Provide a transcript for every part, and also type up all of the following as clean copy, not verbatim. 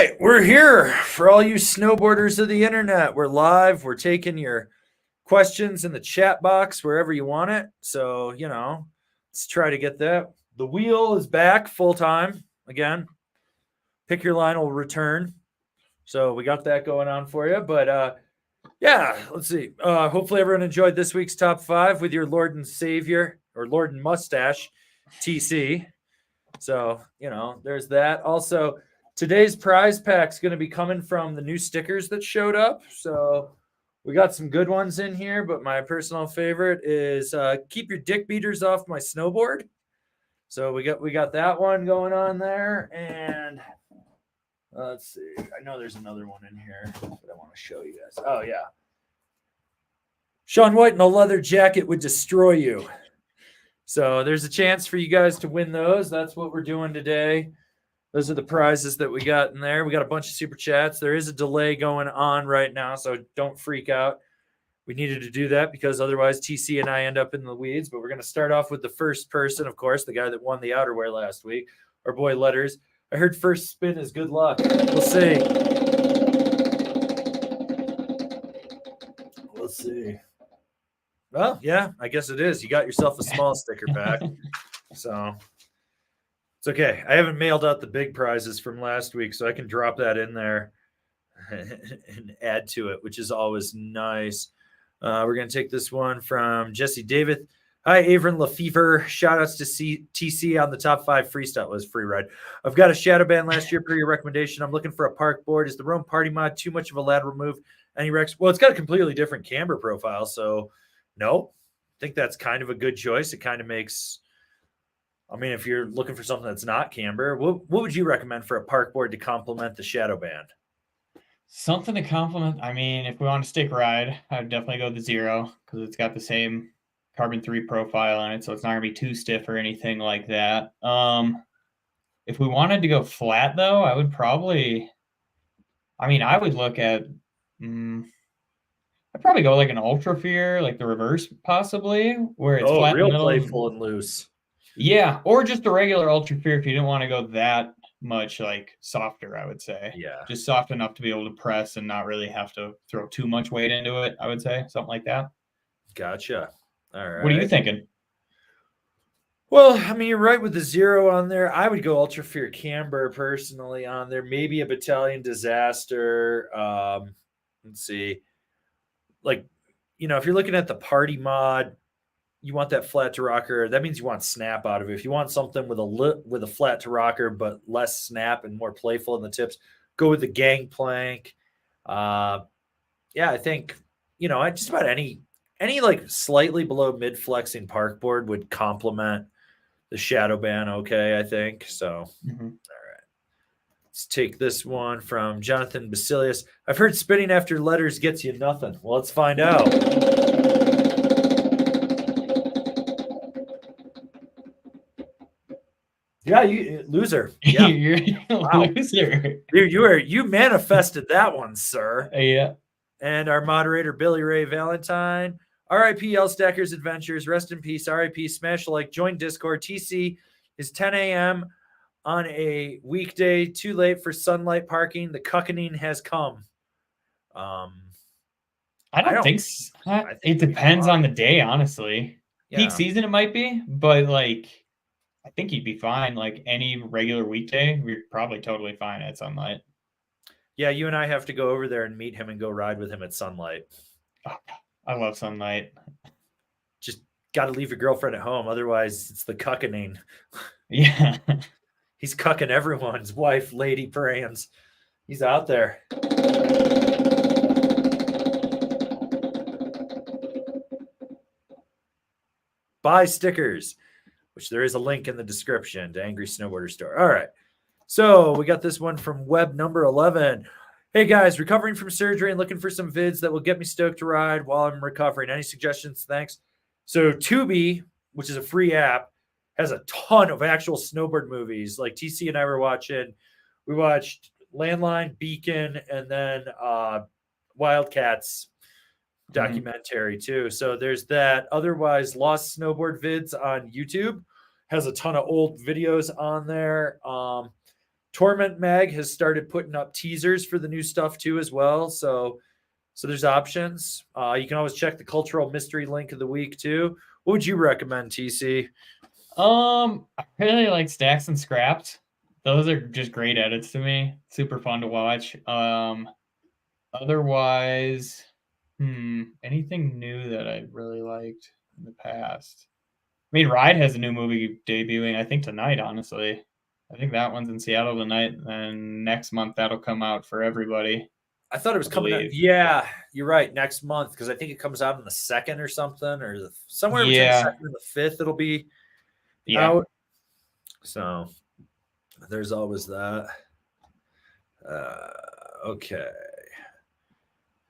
right, we're here for all you snowboarders of the internet. We're live. We're taking your questions in the chat box wherever you want it. So, let's try to get that. The wheel is back full time again. Pick your line will return. So we got that going on for you. But yeah, let's see. Hopefully everyone enjoyed this week's top 5 with your Lord and Savior or Lord and Mustache, TC. So, there's that. Also, today's prize pack is going to be coming from the new stickers that showed up. So we got some good ones in here, but my personal favorite is keep your dick beaters off my snowboard. So we got that one going on there. And let's see. I know there's another one in here that I want to show you guys. Oh, yeah. Sean White in a leather jacket would destroy you. So there's a chance for you guys to win those. That's what we're doing today. Those are the prizes that we got in there. We got a bunch of super chats. There is a delay going on right now, so don't freak out. We needed to do that because otherwise TC and I end up in the weeds. But we're going to start off with the first person, of course, the guy that won the outerwear last week, our boy Letters. I heard first spin is good luck. We'll see. We'll see. Well, yeah, I guess it is. You got yourself a small sticker pack. So it's okay. I haven't mailed out the big prizes from last week, so I can drop that in there and add to it, which is always nice. We're going to take this one from Jesse David. Hi, Avron Lefevre. Shout outs to TC on the top 5 freestyle was free ride. I've got a shadow band last year per your recommendation. I'm looking for a park board. Is the Rome Party Mod too much of a lateral move? Any Rex? Well, it's got a completely different camber profile, so no. I think that's kind of a good choice. It kind of makes, if you're looking for something that's not camber, what would you recommend for a park board to complement the shadow band? Something to complement. If we want to stick ride, I would definitely go the Zero because it's got the same carbon 3 profile on it, so it's not going to be too stiff or anything like that. If we wanted to go flat, though, I would probably, I would look at, I'd probably go like an Ultra Fear, like the reverse possibly, where it's flat real in the middle. Playful and loose. Yeah, or just a regular Ultra Fear if you didn't want to go that much like softer, I would say. Yeah. Just soft enough to be able to press and not really have to throw too much weight into it, I would say. Something like that. Gotcha. All right. What are you thinking? Well, you're right with the Zero on there. I would go Ultra Fear Camber personally on there. Maybe a Battalion Disaster. Let's see. Like, if you're looking at the party mod, you want that flat to rocker. That means you want snap out of it. If you want something with a flat to rocker but less snap and more playful in the tips, go with the Gangplank. Yeah, I think just about any like slightly below mid flexing park board would complement the shadow band. Okay, I think so. Mm-hmm. All right, let's take this one from Jonathan Basilius. I've heard spinning after Letters gets you nothing. Well, let's find out. Yeah, you loser. Yeah, You're a loser. You manifested that one, sir. Yeah. And our moderator, Billy Ray Valentine. RIP L Stackers Adventures. Rest in peace. RIP Smash a like. Join Discord. TC is 10 a.m. on a weekday. Too late for sunlight parking. The cuckening has come. I don't think so. It depends on the day, honestly. Yeah. Peak season it might be, but I think you'd be fine. Like any regular weekday, we're probably totally fine at sunlight. Yeah, you and I have to go over there and meet him and go ride with him at sunlight. Oh, I love sunlight. Just got to leave your girlfriend at home. Otherwise, it's the cuckening. Yeah. He's cucking everyone's wife, Lady Brands. He's out there. Buy stickers, which there is a link in the description to Angry Snowboarder Store. All right. So we got this one from web number 11. Hey guys, recovering from surgery and looking for some vids that will get me stoked to ride while I'm recovering. Any suggestions? Thanks. So Tubi, which is a free app, has a ton of actual snowboard movies. Like TC and I were watching. We watched Landline, Beacon, and then Wildcats documentary too. So there's that. Otherwise, Lost Snowboard Vids on YouTube has a ton of old videos on there. Torment Mag has started putting up teasers for the new stuff too as well. So there's options. You can always check the cultural mystery link of the week too. What would you recommend, TC? I really like Stacks and Scrapped. Those are just great edits to me. Super fun to watch. Otherwise, anything new that I really liked in the past? I mean, Ride has a new movie debuting, I think, tonight, honestly. I think that one's in Seattle tonight, and next month that'll come out for everybody. I thought it was coming out. Yeah, you're right. Next month, because I think it comes out on the 2nd or something, or somewhere between the 2nd and the 5th. It'll be out. So there's always that. Okay,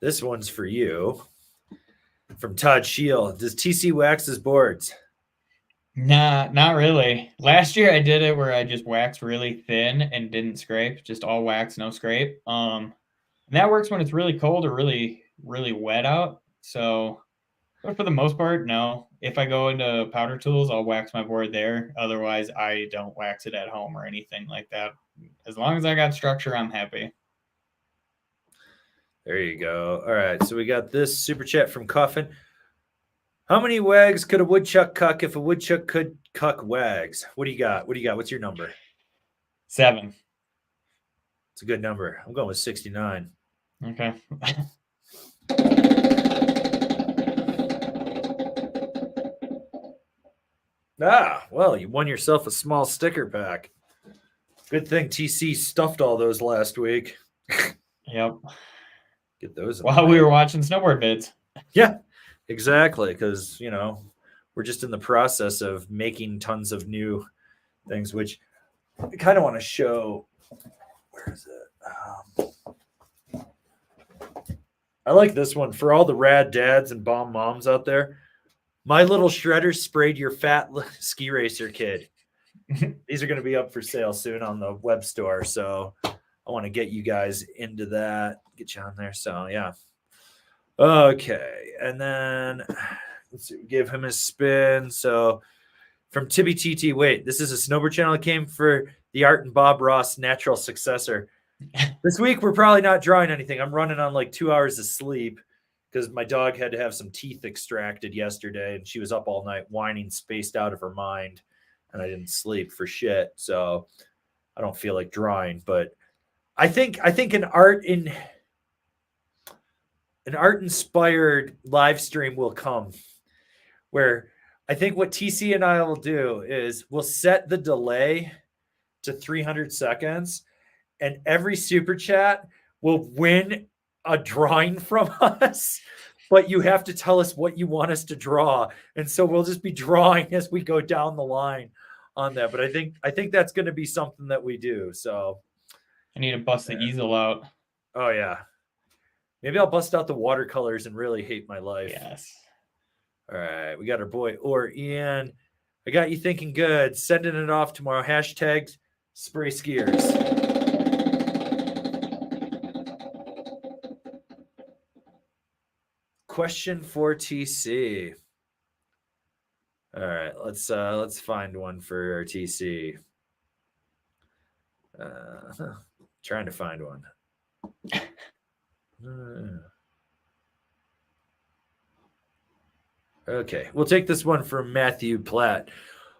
this one's for you from Todd Shield. Does TC wax his boards? Nah, not really. Last year I did it where I just waxed really thin and didn't scrape, just all wax, no scrape. And that works when it's really cold or really, really wet out. So, but for the most part, no. If I go into powder tools, I'll wax my board there. Otherwise, I don't wax it at home or anything like that. As long as I got structure, I'm happy. There you go. All right, so we got this super chat from Coffin. How many wags could a woodchuck cuck if a woodchuck could cuck wags? What do you got? What's your number? 7. It's a good number. I'm going with 69. Okay. Well, you won yourself a small sticker pack. Good thing TC stuffed all those last week. Yep. Get those while we were watching snowboard vids. Yeah, exactly. Because, we're just in the process of making tons of new things, which I kind of want to show. Where is it? I like this one for all the rad dads and bomb moms out there. My little shredder sprayed your fat ski racer kid. These are going to be up for sale soon on the web store. So I want to get you guys into that, get you on there. So yeah. Okay. And then let's see, give him a spin. So from Tibby TT, wait, this is a snowboard channel that came for the Art and Bob Ross natural successor. This week, we're probably not drawing anything. I'm running on like 2 hours of sleep because my dog had to have some teeth extracted yesterday and she was up all night whining, spaced out of her mind, and I didn't sleep for shit. So I don't feel like drawing, but I think an art inspired live stream will come where I think what TC and I will do is we'll set the delay to 300 seconds and every super chat will win a drawing from us, but you have to tell us what you want us to draw. And so we'll just be drawing as we go down the line on that. But I think that's going to be something that we do. So I need to bust the easel out. Oh yeah. Maybe I'll bust out the watercolors and really hate my life. Yes. All right. We got our boy or Ian. I got you thinking good. Sending it off tomorrow. Hashtag spray skiers. Question for TC. All right, let's find one for our TC. Trying to find one. Okay, we'll take this one from Matthew Platt.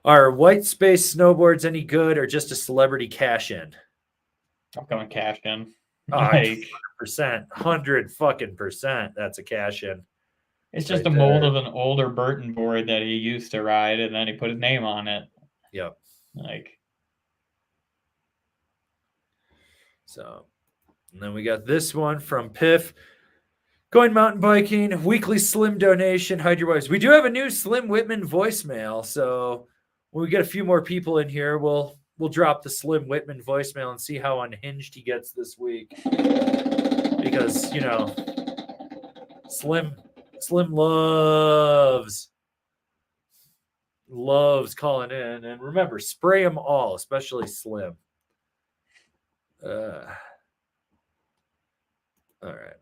Are white space snowboards any good or just a celebrity cash in? I'm going cash in. 100% that's a cash in. It's just a mold of an older Burton board that he used to ride, and then he put his name on it. Yep. So, and then we got this one from Piff. Going mountain biking, weekly Slim donation. Hide your wives. We do have a new Slim Whitman voicemail, so when we get a few more people in here, we'll drop the Slim Whitman voicemail and see how unhinged he gets this week. Because, Slim loves calling in. And remember, spray them all, especially Slim. All right.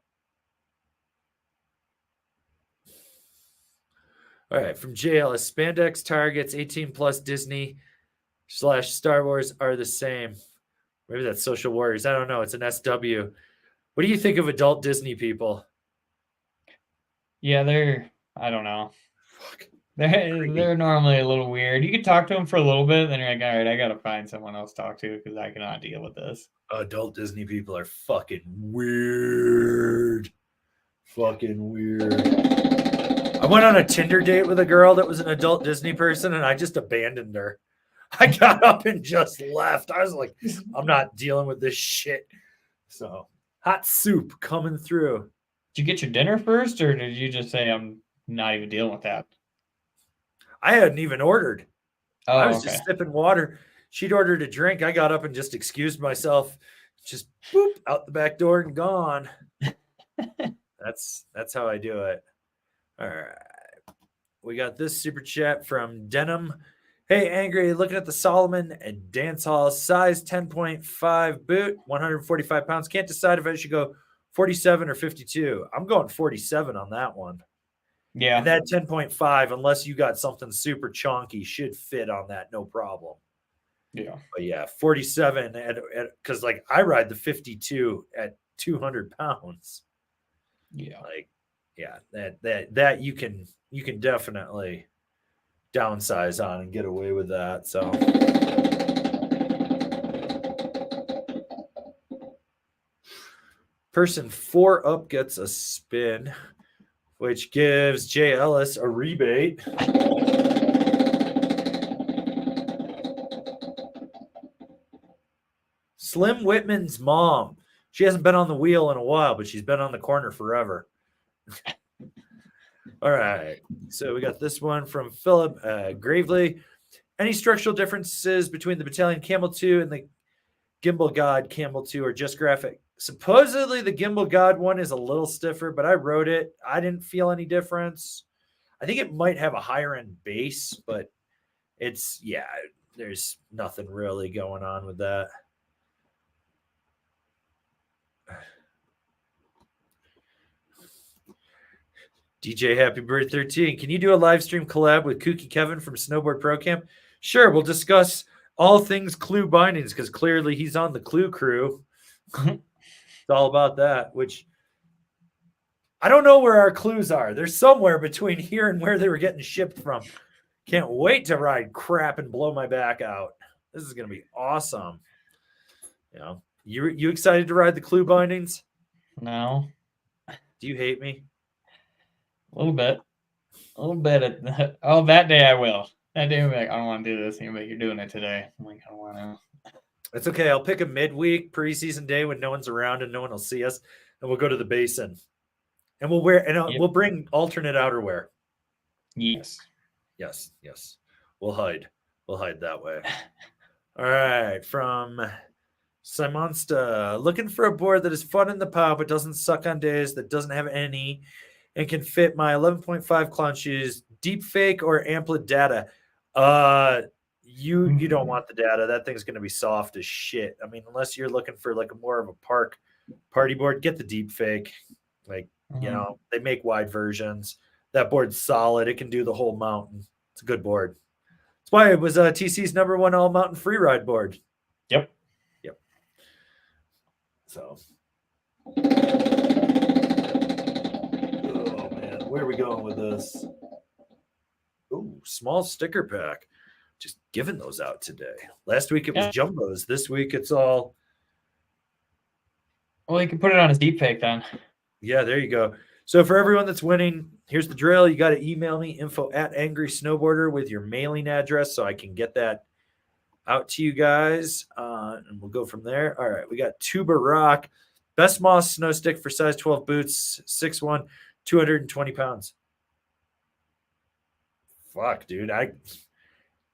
All right, from JLS, spandex targets 18 plus Disney / Star Wars are the same. Maybe that's Social Warriors. I don't know. It's an SW. What do you think of adult Disney people? Yeah, I don't know. Fuck. They're normally a little weird. You can talk to them for a little bit, then you're like, all right, I gotta find someone else to talk to because I cannot deal with this. Adult Disney people are fucking weird. Fucking weird. I went on a Tinder date with a girl that was an adult Disney person, and I just abandoned her. I got up and just left. I was like, I'm not dealing with this shit. So, hot soup coming through. Did you get your dinner first, or did you just say, I'm not even dealing with that? I hadn't even ordered. Oh, I was okay. just sipping water. She'd ordered a drink. I got up and just excused myself. Just boop, out the back door and gone. That's how I do it. All right. We got this super chat from Denim. Hey, Angry, looking at the Solomon Dance Hall size 10.5 boot, 145 pounds. Can't decide if I should go 47 or 52. I'm going 47 on that one. Yeah. And that 10.5, unless you got something super chonky, should fit on that, no problem. Yeah. But yeah, 47 because like I ride the 52 at 200 pounds. Yeah. Like, yeah, that you can definitely downsize on and get away with that. So person 4 up gets a spin, which gives Jay Ellis a rebate. Slim Whitman's mom. She hasn't been on the wheel in a while, but she's been on the corner forever. All right. So we got this one from Philip Gravely. Any structural differences between the Battalion Camel 2 and the Gimbal God Camel 2 are just graphic? Supposedly the Gimbal God one is a little stiffer, but I rode it. I didn't feel any difference. I think it might have a higher end base, but there's nothing really going on with that. DJ Happy Bird 13. Can you do a live stream collab with Kooky Kevin from Snowboard Pro Camp? Sure, we'll discuss all things Clue bindings because clearly he's on the Clue crew. It's all about that, which I don't know where our clues are. They're somewhere between here and where they were getting shipped from. Can't wait to ride crap and blow my back out. This is going to be awesome. You know, you excited to ride the Clue bindings? No. Do you hate me? A little bit. That day I will. That day I'm like, I don't want to do this. And you're like, you're doing it today. I'm like, I don't want to. It's okay. I'll pick a midweek preseason day when no one's around and no one will see us, and we'll go to the basin, and we'll we'll bring alternate outerwear. Yes. We'll hide that way. All right, from Simonsta, looking for a board that is fun in the pow but doesn't suck on days, that doesn't have any, and can fit my 11.5 clown shoes. Deep fake or Amplid data? You don't want the data. That thing's going to be soft as shit. I mean, unless you're looking for like more of a party board, get the deep fake. Like, you know, they make wide versions. That board's solid. It can do the whole mountain. It's a good board. That's why it was TC's #1 all mountain free ride board. Yep. So, oh man, where are we going with this? Ooh, small sticker pack. Just giving those out today. Last week it was jumbos. This week it's all. Well, you can put it on his deep fake then. Yeah, there you go. So for everyone that's winning, here's the drill. You got to email me info@angrysnowboarder with your mailing address so I can get that out to you guys. And we'll go from there. All right, we got Tuba Rock. Best Moss snow stick for size 12 boots, 6'1", 220 pounds. Fuck, dude. I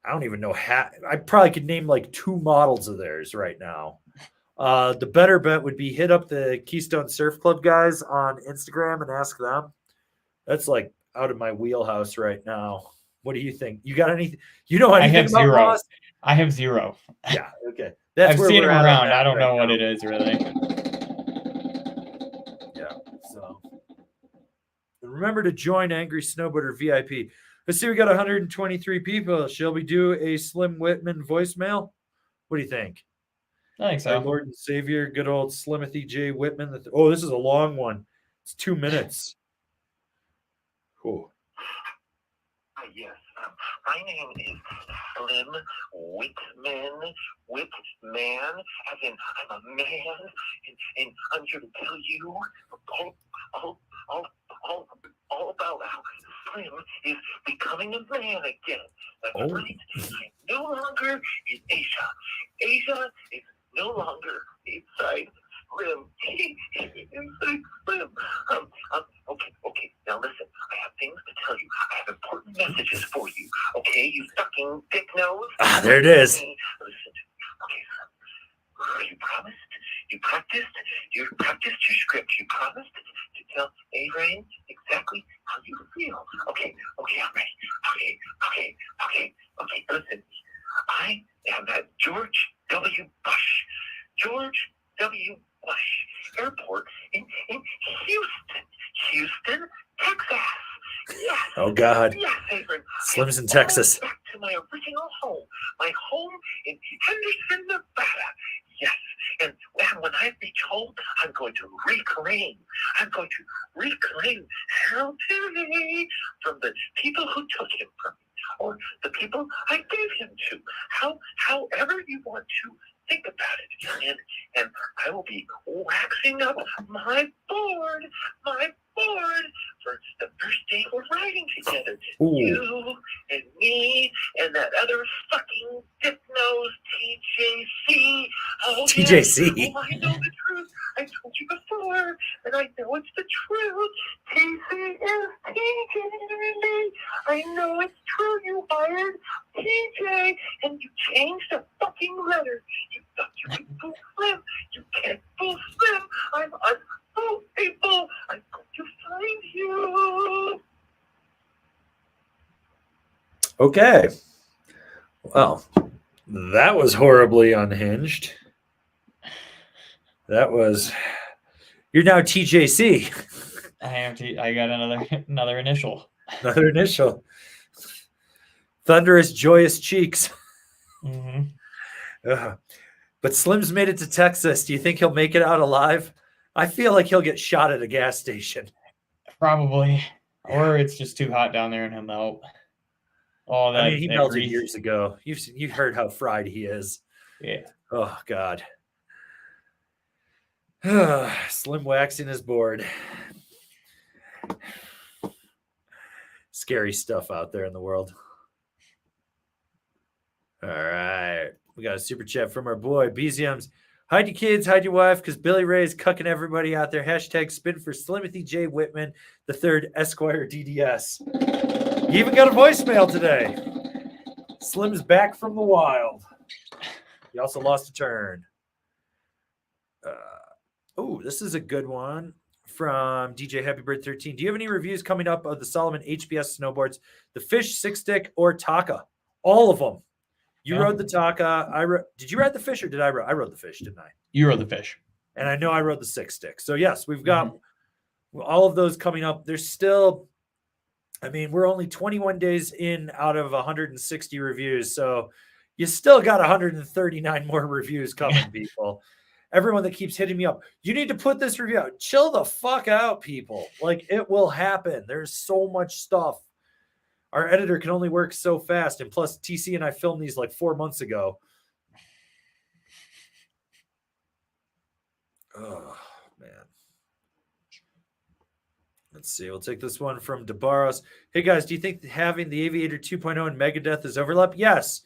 don't even know how. I probably could name like 2 models of theirs right now. The better bet would be hit up the Keystone Surf Club guys on Instagram and ask them. That's like out of my wheelhouse right now. What do you think? You got anything? You know anything about zero. Moss? I have 0. Yeah, okay. I've seen them around. I don't know what it is really. Yeah. So and remember to join Angry Snowboarder VIP. Let's see, we got 123 people. Shall we do a Slim Whitman voicemail? What do you think? I think Our so. Lord and Savior, good old Slimothy J. Whitman. Oh, this is a long one. It's 2 minutes. Cool. Yes, my name is Slim Whitman. Whitman, as in I'm a man, and I'm here to tell you all about how Slim is becoming a man again. That's right. I'm no longer in Asia. Asia is no longer inside Slim. Inside Slim. Okay. Now listen. I have things to tell you. I have important messages for you. Okay, you fucking dick nose. There it is. Listen to me. Okay, you promised. You practiced your script. You promised to tell A-Rain exactly how you feel. Okay, I'm ready. Okay. Listen, I am at George W. Bush Airport in Houston, Texas. Yes. Oh, God. Yes, Avery. Slim's in Texas. Back to my original home. My home in Henderson, Nevada. Yes. And when I reach home, I'm going to reclaim Hamilton from the people who took him from me, or the people I gave him to. However you want to think about it. And I will be waxing up my board for the first day we're riding together. Ooh. You and me and that other fucking dip nose TJC. Oh, TJC. Yes. Oh, I know the truth. I told you before, and I know it's the truth. TC is TJ. I know it's true. You hired TJ, and you changed the fucking letter. You thought you could fool Slim. You can't fool Slim. I'm unfoolable. I'm going to find you. Okay. Well, that was horribly unhinged. That was. You're now TJC. I got another initial. Another initial. Thunderous, joyous cheeks. Mm-hmm. But Slim's made it to Texas. Do you think he'll make it out alive? I feel like he'll get shot at a gas station. Probably. Or it's just too hot down there and he'll melt. Oh, that, I mean, he that melted grease. years ago. You've heard how fried he is. Yeah. Oh, God. Slim waxing his board. Scary stuff out there in the world. All right. We got a super chat from our boy, BZMs. Hide your kids, hide your wife, because Billy Ray's cucking everybody out there. Hashtag spin for Slimothy J. Whitman, the third Esquire DDS. You even got a voicemail today. Slim's back from the wild. He also lost a turn. This is a good one from DJ Happy Bird 13. Do you have any reviews coming up of the Solomon HBS snowboards, the Fish, Six Stick, or Taka? All of them. You rode the Taka. Did you ride the Fish or did I ride? I rode the Fish, didn't I? You rode the Fish. And I know I rode the Six Stick. So, yes, we've got all of those coming up. There's still, I mean, we're only 21 days in out of 160 reviews. So, you still got 139 more reviews coming, people. Everyone that keeps hitting me up, you need to put this review out. Chill the fuck out, people. Like, it will happen. There's so much stuff. Our editor can only work so fast. And plus, TC and I filmed these like 4 months ago. Oh, man. Let's see. We'll take this one from DeBarros. Hey, guys, do you think having the Aviator 2.0 and Megadeth is overlap? Yes.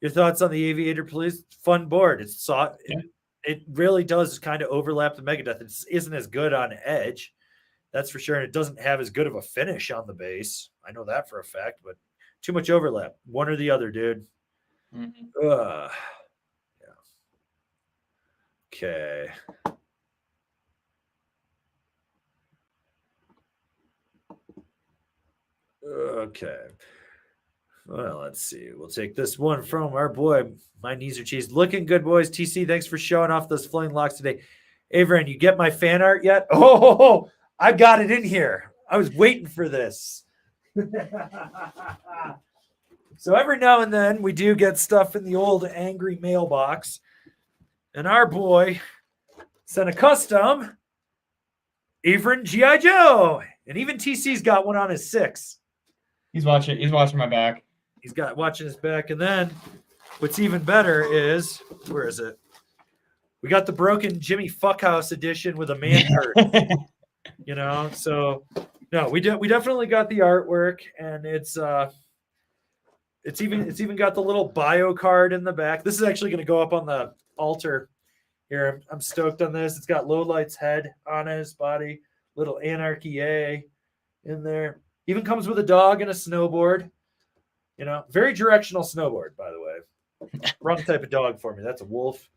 Your thoughts on the Aviator, please? Fun board. It really does kind of overlap the Megadeth. It isn't as good on edge. That's for sure. And it doesn't have as good of a finish on the base. I know that for a fact, but too much overlap. One or the other, dude. Mm-hmm. Yeah. Okay. Okay. Well, let's see. We'll take this one from our boy. My knees are cheese. Looking good, boys. TC, thanks for showing off those flowing locks today. Averin, you get my fan art yet? Oh, I got it in here. I was waiting for this. So every now and then we do get stuff in the old angry mailbox. And our boy sent a custom Averin G.I. Joe. And even TC's got one on his 6. He's watching my back. He's got watching his back. And then what's even better is, where is it? We got the broken Jimmy Fuckhouse edition with a man hurt. You know, so no, we definitely got the artwork, and it's even got the little bio card in the back. This is actually going to go up on the altar here. I'm stoked on this. It's got Lowlight's head on his body, little Anarchy A in there. Even comes with a dog and a snowboard. You know, very directional snowboard, by the way. Wrong type of dog for me. That's a wolf.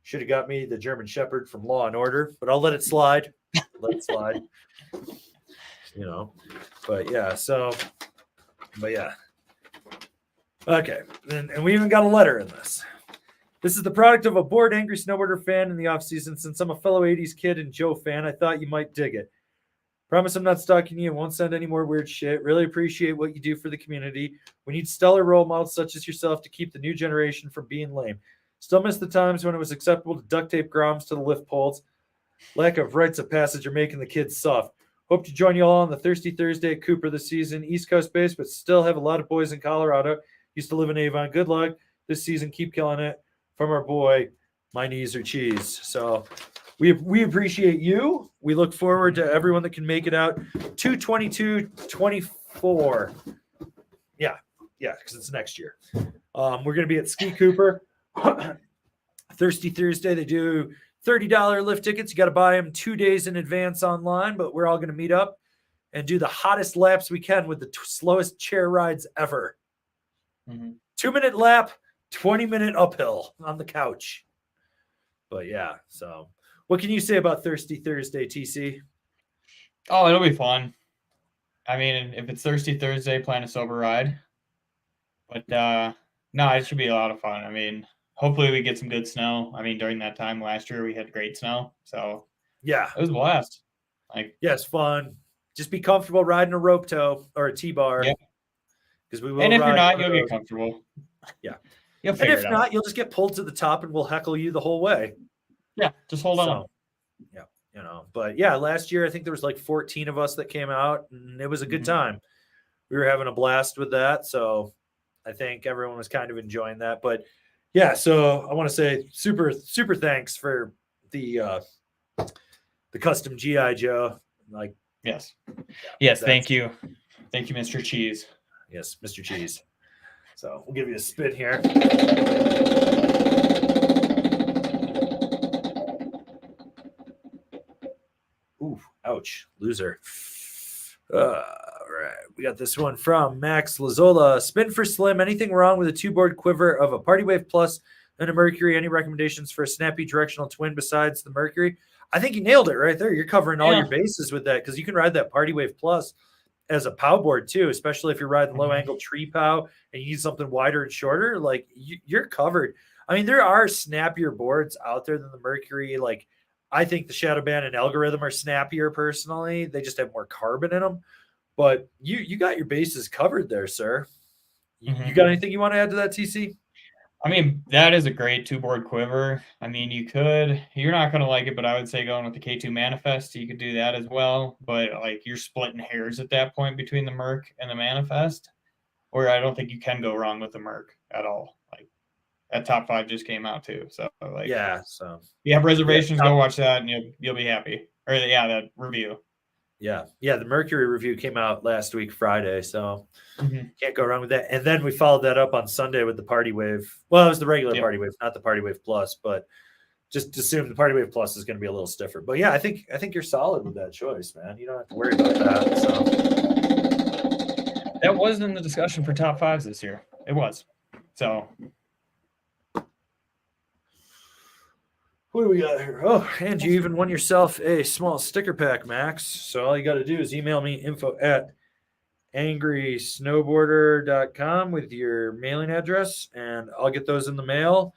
Should have got me the German Shepherd from Law and Order, but I'll let it slide. Let it slide. You know, but yeah, okay, and we even got a letter in this. This is the product of a bored, angry snowboarder fan in the off season. Since I'm a fellow 80s kid and Joe fan, I thought you might dig it. Promise I'm not stalking you and won't send any more weird shit. Really appreciate what you do for the community. We need stellar role models such as yourself to keep the new generation from being lame. Still miss the times when it was acceptable to duct tape groms to the lift poles. Lack of rites of passage are making the kids soft. Hope to join you all on the Thirsty Thursday at Cooper this season. East Coast based, but still have a lot of boys in Colorado. Used to live in Avon. Good luck this season. Keep killing it. From our boy, My Knees Are Cheese. So we appreciate you. We look forward to everyone that can make it out. 2/22/24. Yeah, because it's next year. We're going to be at Ski Cooper. Thirsty Thursday. They do $30 lift tickets. You got to buy them 2 days in advance online, but we're all going to meet up and do the hottest laps we can with the slowest chair rides ever. 2-minute lap, 20-minute uphill on the couch. But yeah, so what can you say about Thirsty Thursday, TC? Oh, it'll be fun. I mean, if it's Thirsty Thursday, plan a sober ride. But no, it should be a lot of fun. I mean, hopefully we get some good snow. I mean, during that time last year, we had great snow. So yeah, it was a blast. Yeah, it's fun. Just be comfortable riding a rope tow or a T-bar. Yeah. Because we will. And if you're not, you'll get comfortable. Yeah. You'll and if not, you'll just get pulled to the top and we'll heckle you the whole way. Yeah, just hold on. Yeah, But yeah, last year I think there was like 14 of us that came out, and it was a good time. We were having a blast with that, so I think everyone was kind of enjoying that. But yeah, so I want to say super thanks for the custom GI Joe. Yes, thank you, Mr. Cheese. Yes, Mr. Cheese. So we'll give you a spin here. Ooh, ouch, loser. All right, we got this one from Max Lazola. Spin for Slim. Anything wrong with a 2-board quiver of a Party Wave Plus and a Mercury? Any recommendations for a snappy directional twin besides the Mercury? I think you nailed it right there. You're covering all your bases with that because you can ride that Party Wave Plus as a pow board too, especially if you're riding low angle tree pow and you need something wider and shorter. Like you're covered. I mean, there are snappier boards out there than the Mercury. Like I think the Shadow Band and Algorithm are snappier personally. They just have more carbon in them. But you got your bases covered there, sir. You got anything you want to add to that, TC? I mean, that is a great 2-board quiver. I mean, you're not going to like it, but I would say going with the K2 Manifest, you could do that as well. But you're splitting hairs at that point between the Merc and the Manifest, or I don't think you can go wrong with the Merc at all. That top 5 just came out too. So yeah. So you have reservations, go watch that and you'll be happy. Or that review. Yeah. The Mercury review came out last week, Friday. So can't go wrong with that. And then we followed that up on Sunday with the Party Wave. Well, it was the regular Party Wave, not the Party Wave Plus, but just assume the Party Wave Plus is going to be a little stiffer. But yeah, I think you're solid with that choice, man. You don't have to worry about that. So that wasn't in the discussion for top 5s this year. It was. So what do we got here? Oh, and you even won yourself a small sticker pack, Max. So all you got to do is email me info@angrysnowboarder.com with your mailing address, and I'll get those in the mail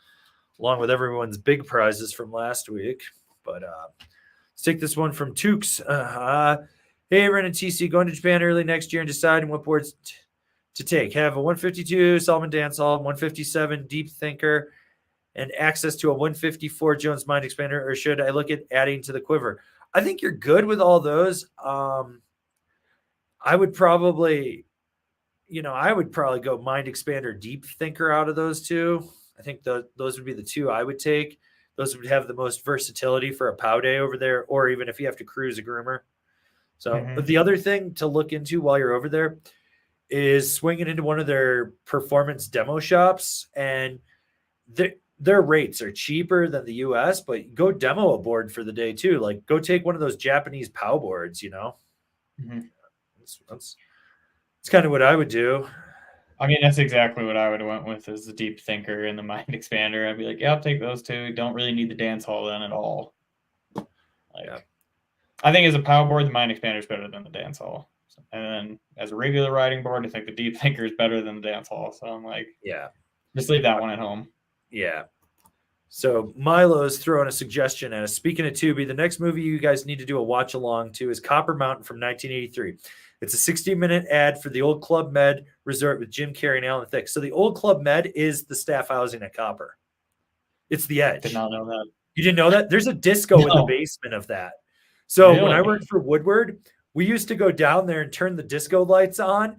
along with everyone's big prizes from last week. But let's take this one from Tukes. Hey, Ren and TC, going to Japan early next year and deciding what boards to take. Have a 152 Solomon Dance Hall, 157 Deep Thinker, and access to a 154 Jones Mind Expander, or should I look at adding to the Quiver? I think you're good with all those. I would probably go Mind Expander, Deep Thinker out of those two. I think those would be the two I would take. Those would have the most versatility for a POW day over there, or even if you have to cruise a groomer. So the other thing to look into while you're over there is swinging into one of their performance demo shops, and their rates are cheaper than the US, but go demo a board for the day too. Like go take one of those Japanese POW boards, That's kind of what I would do. I mean, that's exactly what I would have went with, is the Deep Thinker and the Mind Expander. I'd be like, yeah, I'll take those two. Don't really need the dance hall then at all. I think as a POW board, the Mind Expander is better than the dance hall. And then as a regular riding board, I think the Deep Thinker is better than the dance hall. So I'm like, just leave that one at home. Yeah. So Milo's throwing a suggestion at us. Speaking of Tubi, the next movie you guys need to do a watch along to is Copper Mountain from 1983. It's a 60-minute ad for the old Club Med resort with Jim Carrey and Alan Thicke. So the old Club Med is the staff housing at Copper. It's the Edge. Did not know that. You didn't know that? There's a disco in the basement of that. So when I worked for Woodward, we used to go down there and turn the disco lights on.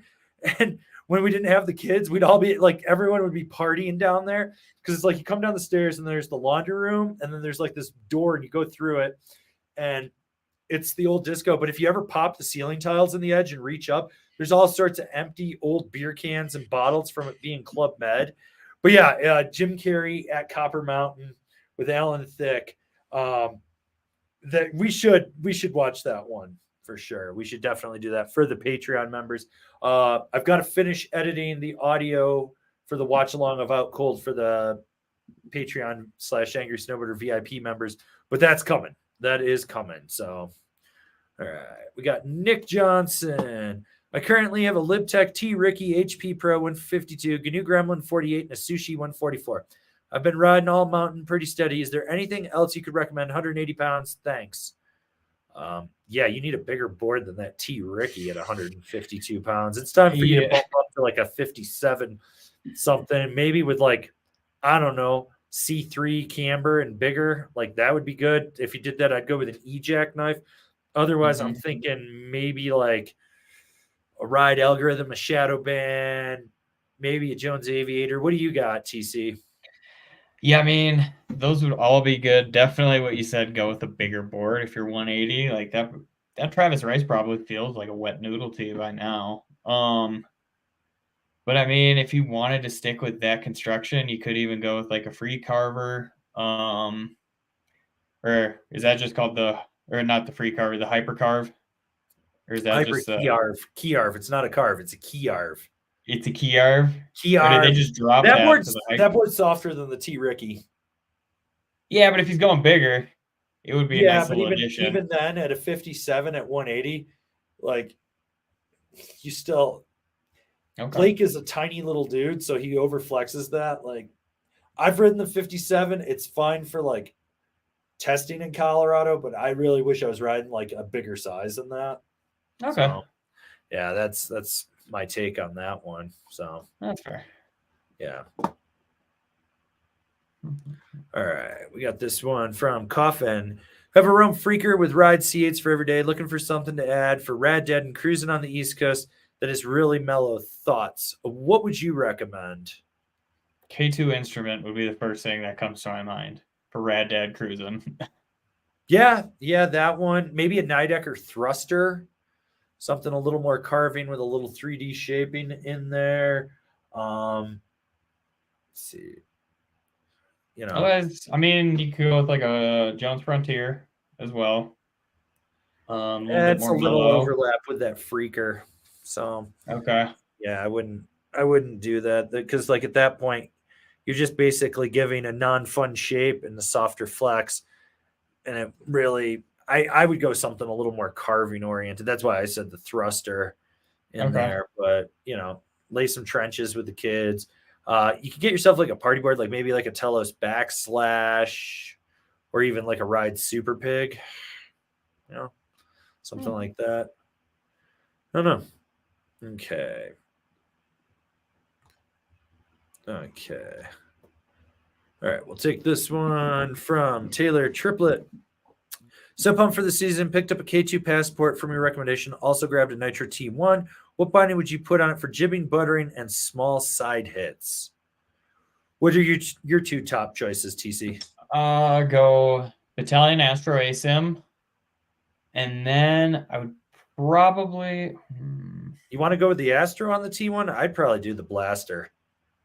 And when we didn't have the kids, we'd all be like, everyone would be partying down there. Because it's like you come down the stairs and there's the laundry room. And then there's like this door and you go through it. And it's the old disco. But if you ever pop the ceiling tiles in the Edge and reach up, there's all sorts of empty old beer cans and bottles from it being Club Med. But yeah, Jim Carrey at Copper Mountain with Alan Thicke. That we should watch that one for sure. We should definitely do that for the Patreon members. I've got to finish editing the audio for the watch along of Out Cold for the Patreon / Angry Snowboarder VIP members, but that's coming. That is coming. So, all right, we got Nick Johnson. I currently have a LibTech T Ricky HP Pro 152, GNU Gremlin 48, and a Sushi 144. I've been riding all mountain pretty steady. Is there anything else you could recommend? 180 pounds. Thanks. Yeah, you need a bigger board than that T Ricky at 152 pounds. It's time for you to bump up to like a 57 something, maybe with like, I don't know, C3 camber and bigger. Like that would be good. If you did that, I'd go with an E-Jack knife. Otherwise, I'm thinking maybe like a Ride Algorithm, a Shadow Band, maybe a Jones Aviator. What do you got, TC? Yeah, I mean, those would all be good. Definitely what you said, go with a bigger board if you're 180. Like that Travis Rice probably feels like a wet noodle to you by now. But I mean, if you wanted to stick with that construction, you could even go with like a free carver. Or is that just called not the free carver, the hyper carve? Or is that hyper just Keyarv? It's not a carve, it's a Keyarv. It's a Keyarv? Keyarv. Or did they just drop that board's softer than the T Ricky. Yeah, but if he's going bigger, it would be a nice little addition. Even then, at a 57 at 180, like you still. Okay. Blake is a tiny little dude, so he overflexes that. Like, I've ridden the 57. It's fine for like testing in Colorado, but I really wish I was riding like a bigger size than that. Okay. So, yeah, that's my take on that one. So that's fair. Yeah. All right, we got this one from Coffin. Have a Rome Freaker with ride C8s for every day. Looking for something to add for Rad Dead and cruising on the East Coast that is really mellow. Thoughts? What would you recommend? K2 Instrument would be the first thing that comes to my mind for Rad Dad cruising. yeah, that one. Maybe a Nidecker Thruster. Something a little more carving with a little 3D shaping in there. Let's see. You know, I mean, you could go with like a Jones Frontier as well. It's a little overlap with that Freaker. So okay, yeah, I wouldn't do that because like at that point, you're just basically giving a non-fun shape and the softer flex, and it really, I would go something a little more carving oriented. That's why I said the Thruster in there. But you know, lay some trenches with the kids. You could get yourself like a party board, like maybe like a Telos Backslash, or even like a Ride Super Pig. You know, something like that. I don't know. Okay. All right, we'll take this one from Taylor Triplet. So pumped for the season. Picked up a K2 passport from your recommendation. Also grabbed a Nitro T1. What binding would you put on it for jibbing, buttering, and small side hits? What are your two top choices, TC? Go Battalion Astro ASIM. And then I would probably... You want to go with the Astro on the T1? I'd probably do the Blaster.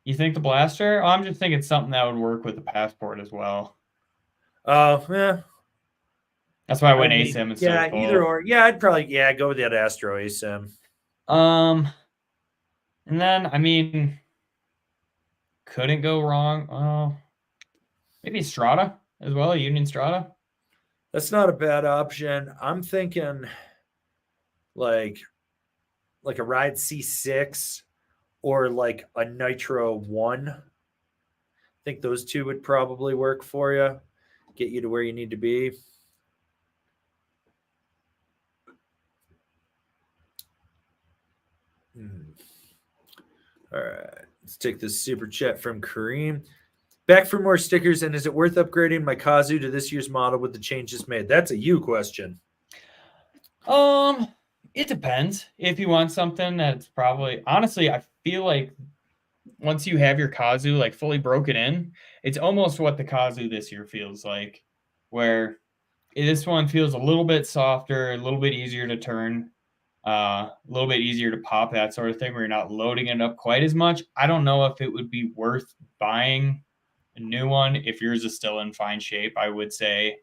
You think the Blaster? Oh, I'm just thinking something that would work with the passport as well. Oh, yeah. That's why I went ASIM instead of both. Either or. Yeah, I'd probably go with that Astro ASIM. And then, I mean, couldn't go wrong. Oh, maybe Strata as well, Union Strata. That's not a bad option. I'm thinking like a Ride C6 or like a Nitro 1. I think those two would probably work for you, get you to where you need to be. All right, let's take this super chat from Kareem. Back for more stickers, and is it worth upgrading my Kazoo to this year's model with the changes made? That's a you question. It depends. If you want something that's probably, honestly, I feel like once you have your Kazoo like fully broken in, it's almost what the Kazoo this year feels like, where this one feels a little bit softer, a little bit easier to turn, a little bit easier to pop, that sort of thing, where you're not loading it up quite as much. I don't know if it would be worth buying a new one if yours is still in fine shape. I would say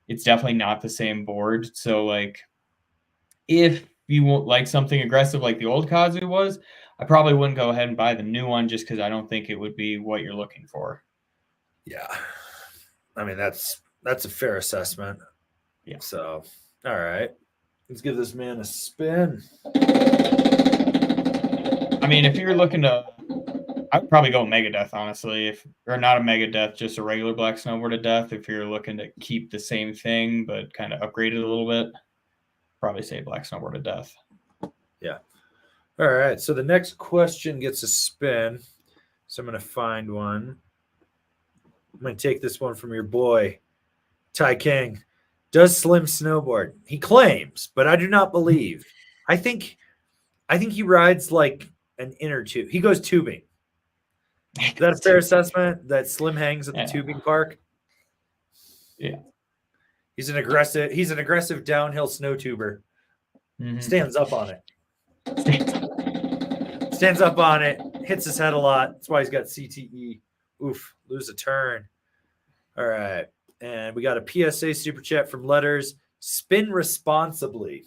it's definitely not the same board. So like, if you won't like something aggressive like the old Kazoo was, I probably wouldn't go ahead and buy the new one just because I don't think it would be what you're looking for. Yeah. I mean, that's a fair assessment. Yeah. So, all right. Let's give this man a spin. I mean, if you're looking to, I would probably go Megadeth, honestly. Or not a Megadeth, just a regular black snowboard death. If you're looking to keep the same thing but kind of upgrade it a little bit, probably say black snowboard death. Yeah. All right. So the next question gets a spin. So I'm going to find one. I'm going to take this one from your boy, Ty King. Does Slim snowboard? He claims, but I do not believe. I think he rides like an inner tube. He goes tubing. Is that a fair assessment that Slim hangs at the tubing park? Yeah. He's an aggressive downhill snow tuber. Mm-hmm. Stands up on it. Stands up on it. Hits his head a lot. That's why he's got CTE. Oof. Lose a turn. All right. And we got a PSA super chat from Letters. Spin responsibly.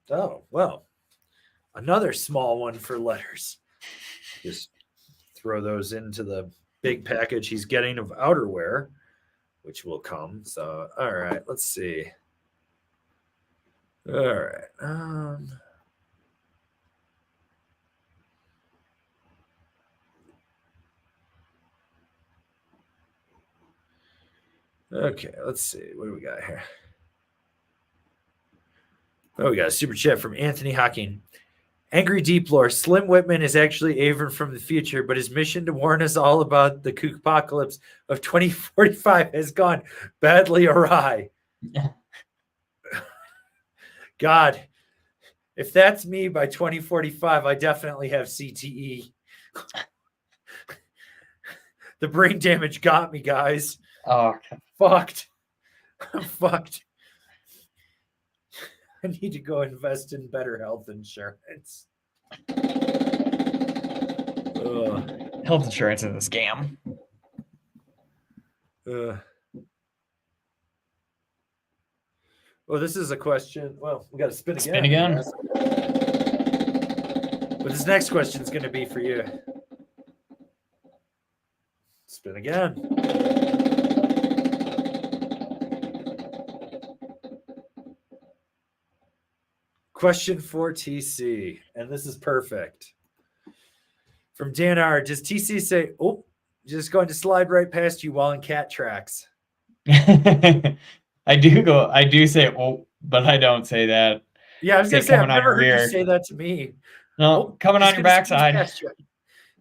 Oh, well. Another small one for Letters. Just throw those into the big package he's getting of outerwear, which will come. So, all right, let's see. All right. Okay, let's see. What do we got here? Oh, we got a super chat from Anthony Hawking. Angry Deep Lore, Slim Whitman is actually Avon from the future, but his mission to warn us all about the apocalypse of 2045 has gone badly awry. God, if that's me by 2045, I definitely have CTE. The brain damage got me, guys. Oh, okay. Fucked. I'm fucked. I need to go invest in better health insurance. Health insurance is a scam. Well, this is a question. Well, we got to spin again. Spin again. But this next question is going to be for you. Spin again. Question for TC, and this is perfect. From Dan R. Does TC say, "Oh, just going to slide right past you while in cat tracks"? I do say, "Oh," but I don't say that. Yeah, I was gonna say I've never heard you say that to me. No, coming on your backside. Past you.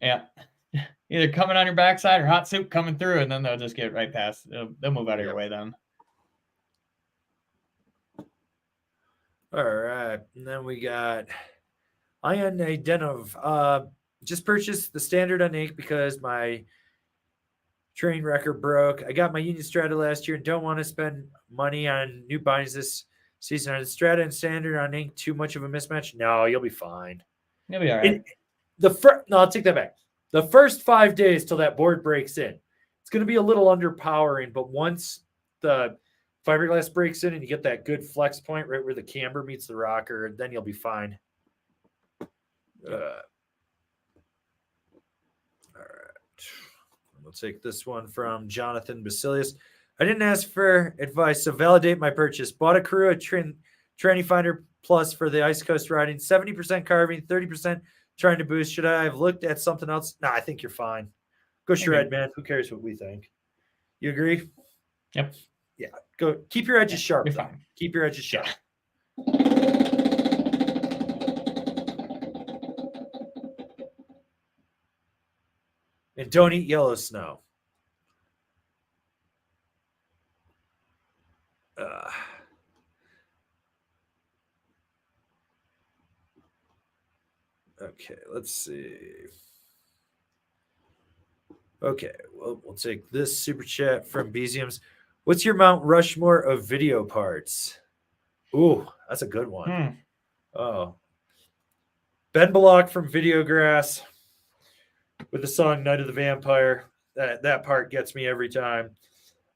Yeah. Either coming on your backside or hot soup coming through, and then they'll just get right past. They'll move out of your way then. All right. And then we got Ian Denov. Just purchased the standard on ink because my train wrecker broke. I got my Union Strata last year and don't want to spend money on new bindings this season. Are the Strata and standard on ink too much of a mismatch? No, you'll be fine. You'll be all right. No, I'll take that back. The first 5 days till that board breaks in, it's going to be a little underpowering, but once the fiberglass breaks in and you get that good flex point right where the camber meets the rocker, then you'll be fine. All right. We'll take this one from Jonathan Basilius. I didn't ask for advice, so validate my purchase. Bought a crew, a tranny finder plus for the Ice Coast riding, 70% carving, 30% trying to boost. Should I have looked at something else? Nah, I think you're fine. Go shred, man. Who cares what we think? You agree? Yep. Yeah. Go. Keep your edges sharp. You're fine. Keep your edges sharp. And don't eat yellow snow. Okay, let's see. Okay, well, we'll take this super chat from Beziums. What's your Mount Rushmore of video parts? Ooh, that's a good one. Oh. Ben Bullock from Videograss with the song Night of the Vampire. That part gets me every time.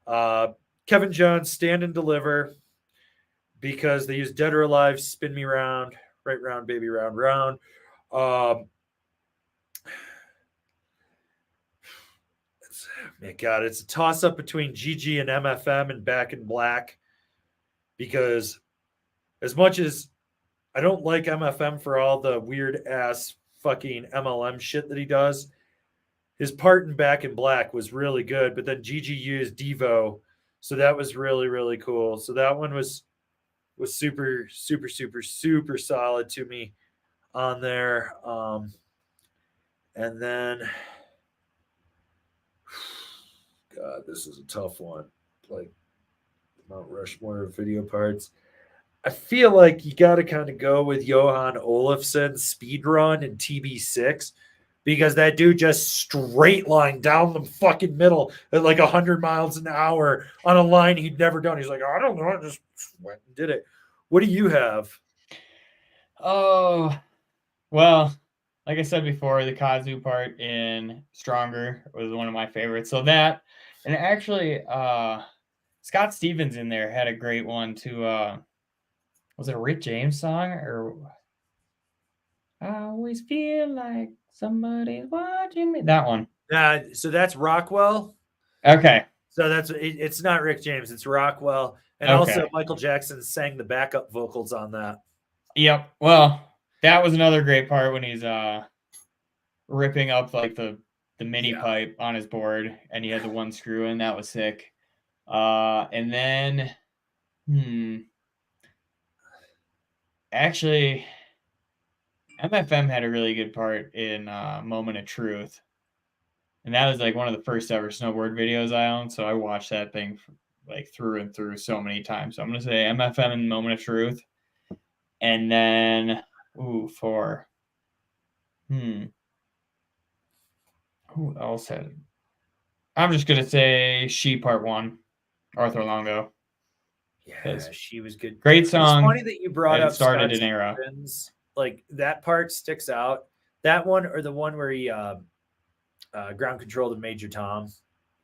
Kevin Jones, Stand and Deliver, because they use Dead or Alive, Spin Me Round, Right Round, Baby Round, Round. It's a toss-up between GG and MFM and Back in Black, because as much as I don't like MFM for all the weird-ass fucking MLM shit that he does, his part in Back in Black was really good, but then GG used Devo, so that was really, really cool. So that one was super, super, super, super solid to me on there. And then, God, this is a tough one. Like Mount Rushmore video parts. I feel like you got to kind of go with Johan Olafsson speed run in TB6, because that dude just straight line down the fucking middle at like 100 miles an hour on a line he'd never done. He's like, I don't know, I just went and did it. What do you have? Oh, well, like I said before, the Kazu part in Stronger was one of my favorites. So that, and actually, Scott Stevens in there had a great one too. Was it a Rick James song, or I always feel like somebody's watching me? That one. So that's Rockwell. Okay. So it's not Rick James, it's Rockwell. And Okay. Also Michael Jackson sang the backup vocals on that. Yep. Well, that was another great part when he's ripping up like the mini pipe on his board, and he had the one screw in. That was sick. And then actually MFM had a really good part in Moment of Truth. And that was like one of the first ever snowboard videos I owned. So I watched that thing like through and through so many times. So I'm going to say MFM and Moment of Truth. And then, who else had it? I'm just going to say She Part 1, Arthur Longo. Yeah, she was good. Great song. It's funny that you brought up started Scott an era. Stevens. Like that part sticks out. That one, or the one where he ground controlled Major Tom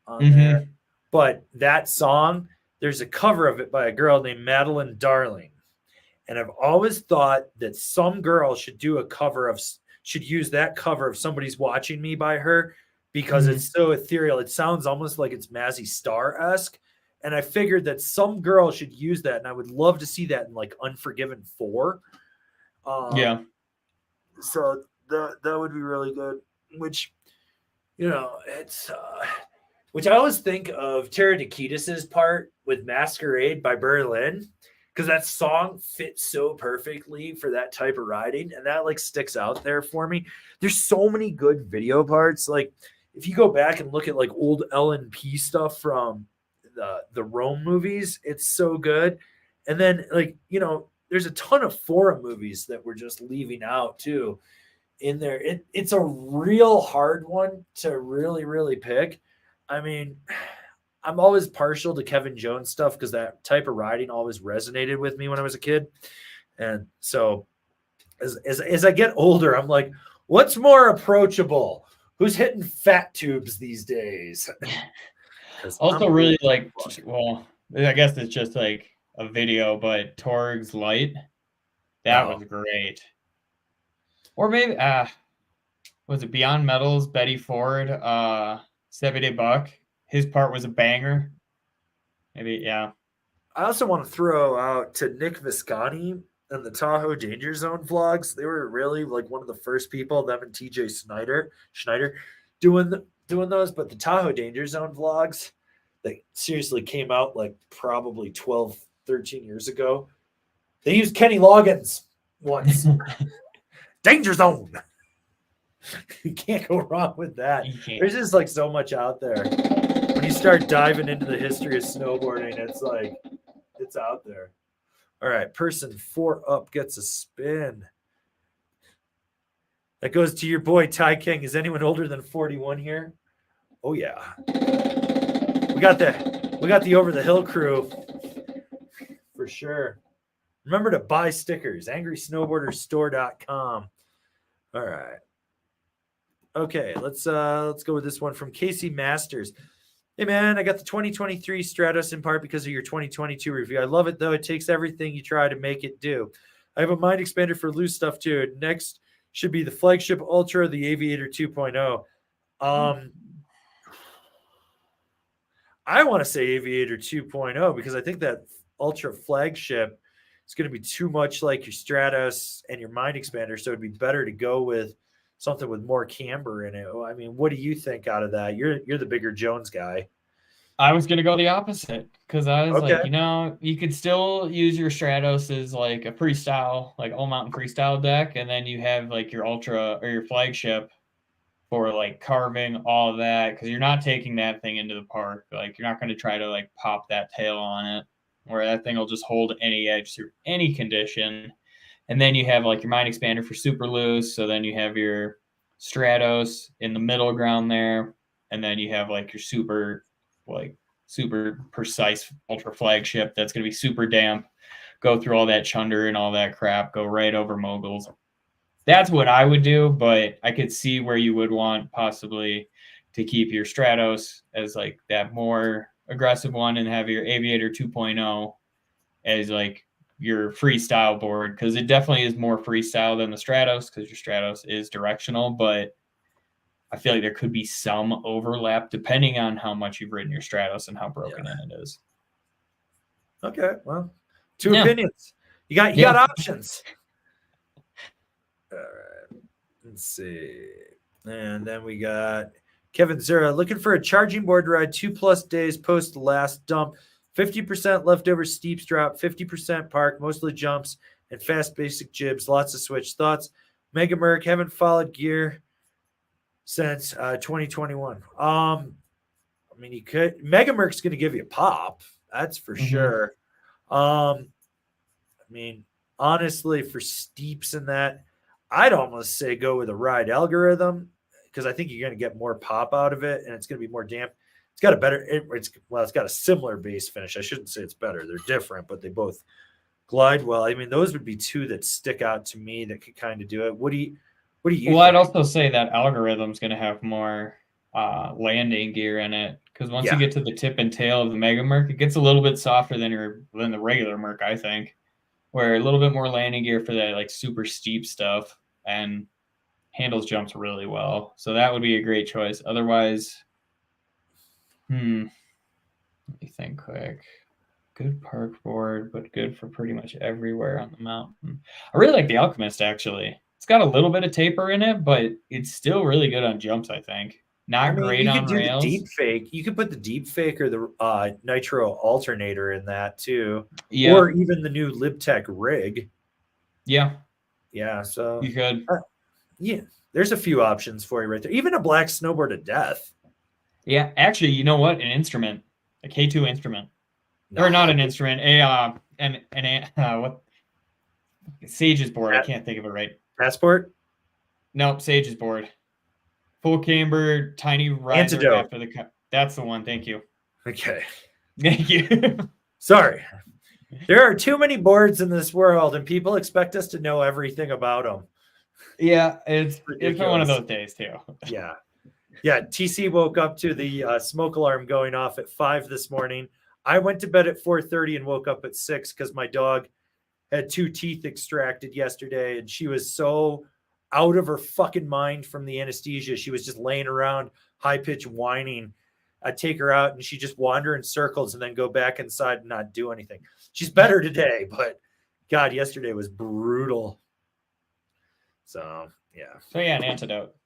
on there. But that song, there's a cover of it by a girl named Madeline Darling. And I've always thought that some girl should use that cover of Somebody's Watching Me by her, because it's so ethereal. It sounds almost like it's Mazzy Star-esque. And I figured that some girl should use that, and I would love to see that in like Unforgiven 4. Yeah. So that would be really good. Which, it's which I always think of Tara Nikitas's part with Masquerade by Berlin, because that song fits so perfectly for that type of riding, and that like sticks out there for me. There's so many good video parts. Like if you go back and look at like old LNP stuff from the Rome movies, it's so good. And then like, you know, there's a ton of forum movies that we're just leaving out too in there. It's a real hard one to really pick. I mean, I'm always partial to Kevin Jones stuff because that type of riding always resonated with me when I was a kid. And so as I get older, I'm like, what's more approachable? Who's hitting fat tubes these days? Also, really like, well, I guess it's just like a video, but Torg's Light, that was great. Or maybe, was it Beyond Metals, Betty Ford, Sept Buck? His part was a banger. Maybe, yeah. I also want to throw out to Nick Visconti and the Tahoe Danger Zone vlogs. They were really like one of the first people, them and TJ Schneider doing those. But the Tahoe Danger Zone vlogs, they seriously came out like probably 12, 13 years ago. They used Kenny Loggins once. Danger Zone. You can't go wrong with that. There's just like so much out there. When you start diving into the history of snowboarding, it's like, it's out there. All right, person 4 up gets a spin. That goes to your boy, Ty King. Is anyone older than 41 here? Oh, yeah. We got the Over the Hill crew for sure. Remember to buy stickers, angrysnowboarderstore.com. All right. Okay, let's go with this one from Casey Masters. Hey man, I got the 2023 Stratos in part because of your 2022 review. I love it though. It takes everything you try to make it do. I have a mind expander for loose stuff too. Next should be the Flagship Ultra, the Aviator 2.0. I want to say Aviator 2.0 because I think that Ultra Flagship is going to be too much like your Stratos and your mind expander, so it'd be better to go with something with more camber in it. I mean, what do you think out of that? You're the bigger Jones guy. I was gonna go the opposite because I was like, you know, you could still use your Stratos as like a freestyle, like all mountain freestyle deck, and then you have like your Ultra or your Flagship for like carving, all of that, because you're not taking that thing into the park. Like you're not going to try to like pop that tail on it, where that thing will just hold any edge through any condition. And then you have like your mind expander for super loose. So then you have your Stratos in the middle ground there. And then you have like your super precise Ultra Flagship that's going to be super damp, go through all that chunder and all that crap, go right over moguls. That's what I would do, but I could see where you would want possibly to keep your Stratos as like that more aggressive one and have your Aviator 2.0 as like your freestyle board, because it definitely is more freestyle than the Stratos because your Stratos is directional, but I feel like there could be some overlap depending on how much you've ridden your Stratos and how broken in it is. Okay, well, two opinions. You got options. All right, let's see. And then we got Kevin Zura looking for a charging board to ride 2+ days post last dump. 50% leftover steeps drop, 50% park, mostly jumps, and fast basic jibs. Lots of switch thoughts. Mega Merc, haven't followed gear since 2021. I mean, you could. Mega Merc's going to give you a pop. That's for sure. I mean, honestly, for steeps and that, I'd almost say go with a ride algorithm because I think you're going to get more pop out of it, and it's going to be more damp. It's got a better, it's got a similar base finish. I shouldn't say it's better. They're different, but they both glide well. I mean, those would be two that stick out to me that could kind of do it. What do you Well, think? I'd also say that algorithm's going to have more landing gear in it because once you get to the tip and tail of the Mega Merc, it gets a little bit softer than the regular Merc, I think, where a little bit more landing gear for that like super steep stuff and handles jumps really well. So that would be a great choice. Otherwise, let me think quick. Good park board, but good for pretty much everywhere on the mountain. I really like the Alchemist, actually. It's got a little bit of taper in it, but it's still really good on jumps, I think. Not great you on could do rails. the deep fake. You could put the deep fake or the nitro alternator in that too. Yeah. Or even the new LibTech rig. Yeah. Yeah. So You could. yeah, there's a few options for you right there. Even a black snowboard of death. Yeah. Actually, you know what? An instrument. A K2 instrument. No. Or not an instrument. What? Sage's board. I can't think of it right. Passport? Nope, Sage's board. Full camber, tiny riser Antidote. after the that's the one. Thank you. Okay. Thank you. Sorry. There are too many boards in this world, and people expect us to know everything about them. Yeah, it's been one of Ridiculous. those days too. Yeah. Yeah. TC woke up to the smoke alarm going off at 5 this morning. I went to bed at 4:30 and woke up at 6 because my dog had 2 teeth extracted yesterday, and she was so out of her fucking mind from the anesthesia. She was just laying around high-pitched whining. I'd take her out and she'd just wander in circles and then go back inside and not do anything. She's better today, but God, yesterday was brutal. So, yeah. So yeah, an antidote.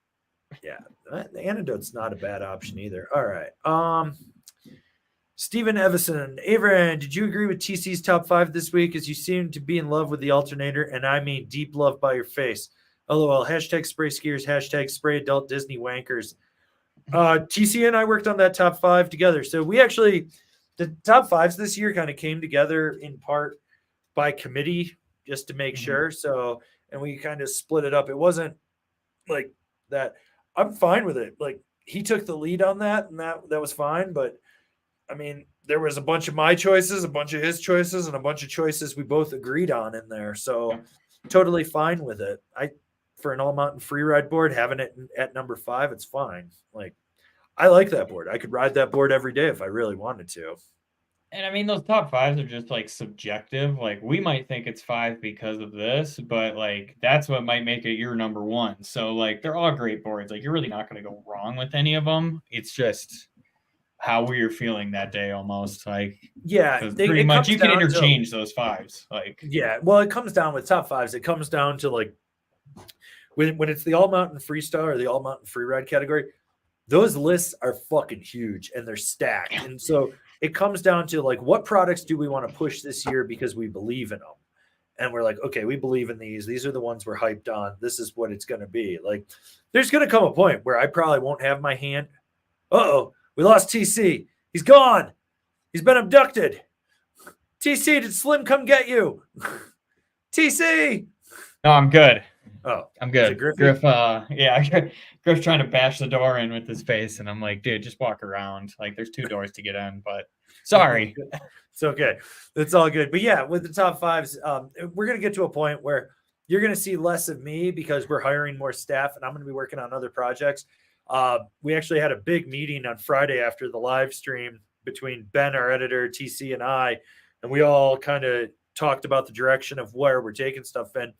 Yeah. The antidote's not a bad option either. All right. Stephen Evison, Averin, did you agree with TC's top 5 this week as you seem to be in love with the alternator? And I mean deep love by your face. LOL, hashtag spray skiers, hashtag spray adult Disney wankers. TC and I worked on that top 5 together. So we actually, the top 5s this year kind of came together in part by committee just to make sure. So, and we kind of split it up. It wasn't like that. I'm fine with it. Like he took the lead on that and that was fine. But I mean, there was a bunch of my choices, a bunch of his choices, and a bunch of choices we both agreed on in there. So totally fine with it. For an all mountain free ride board, having it at number 5, it's fine. Like I like that board. I could ride that board every day if I really wanted to. And I mean, those top 5s are just like subjective. Like we might think it's 5 because of this, but like that's what might make it your number 1. So like they're all great boards. Like you're really not going to go wrong with any of them. It's just how we're feeling that day almost. Like yeah, pretty much you can interchange those 5s. Like yeah, well, it comes down with top 5s. It comes down to like when it's the all mountain freestyle or the all mountain free ride category, those lists are fucking huge and they're stacked. And so it comes down to like, what products do we want to push this year because we believe in them? And we're like, okay, we believe in these. These are the ones we're hyped on. This is what it's going to be. Like, there's going to come a point where I probably won't have my hand. Uh-oh, we lost TC. He's gone. He's been abducted. TC, did Slim come get you? TC. No, I'm good. Oh, I'm good. Griff, Griff's trying to bash the door in with his face, and I'm like, dude, just walk around. Like, there's 2 doors to get in, but sorry. It's okay. It's all good. But yeah, with the top 5s, we're going to get to a point where you're going to see less of me because we're hiring more staff and I'm going to be working on other projects. We actually had a big meeting on Friday after the live stream between Ben, our editor, TC, and I, and we all kind of talked about the direction of where we're taking stuff in.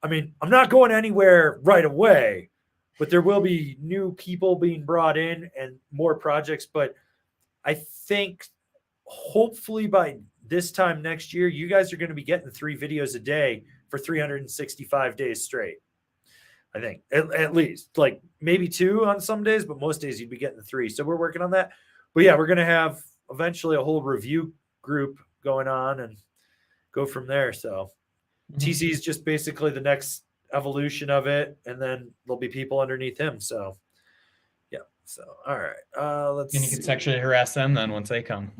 I mean, I'm not going anywhere right away, but there will be new people being brought in and more projects. But I think hopefully by this time next year, you guys are going to be getting 3 videos a day for 365 days straight. I think at least like maybe 2 on some days, but most days you'd be getting 3. So we're working on that. But yeah, we're going to have eventually a whole review group going on and go from there. So TC is just basically the next evolution of it, and then there'll be people underneath him. So, yeah. So, all right. Let's. And you can sexually harass them then once they come.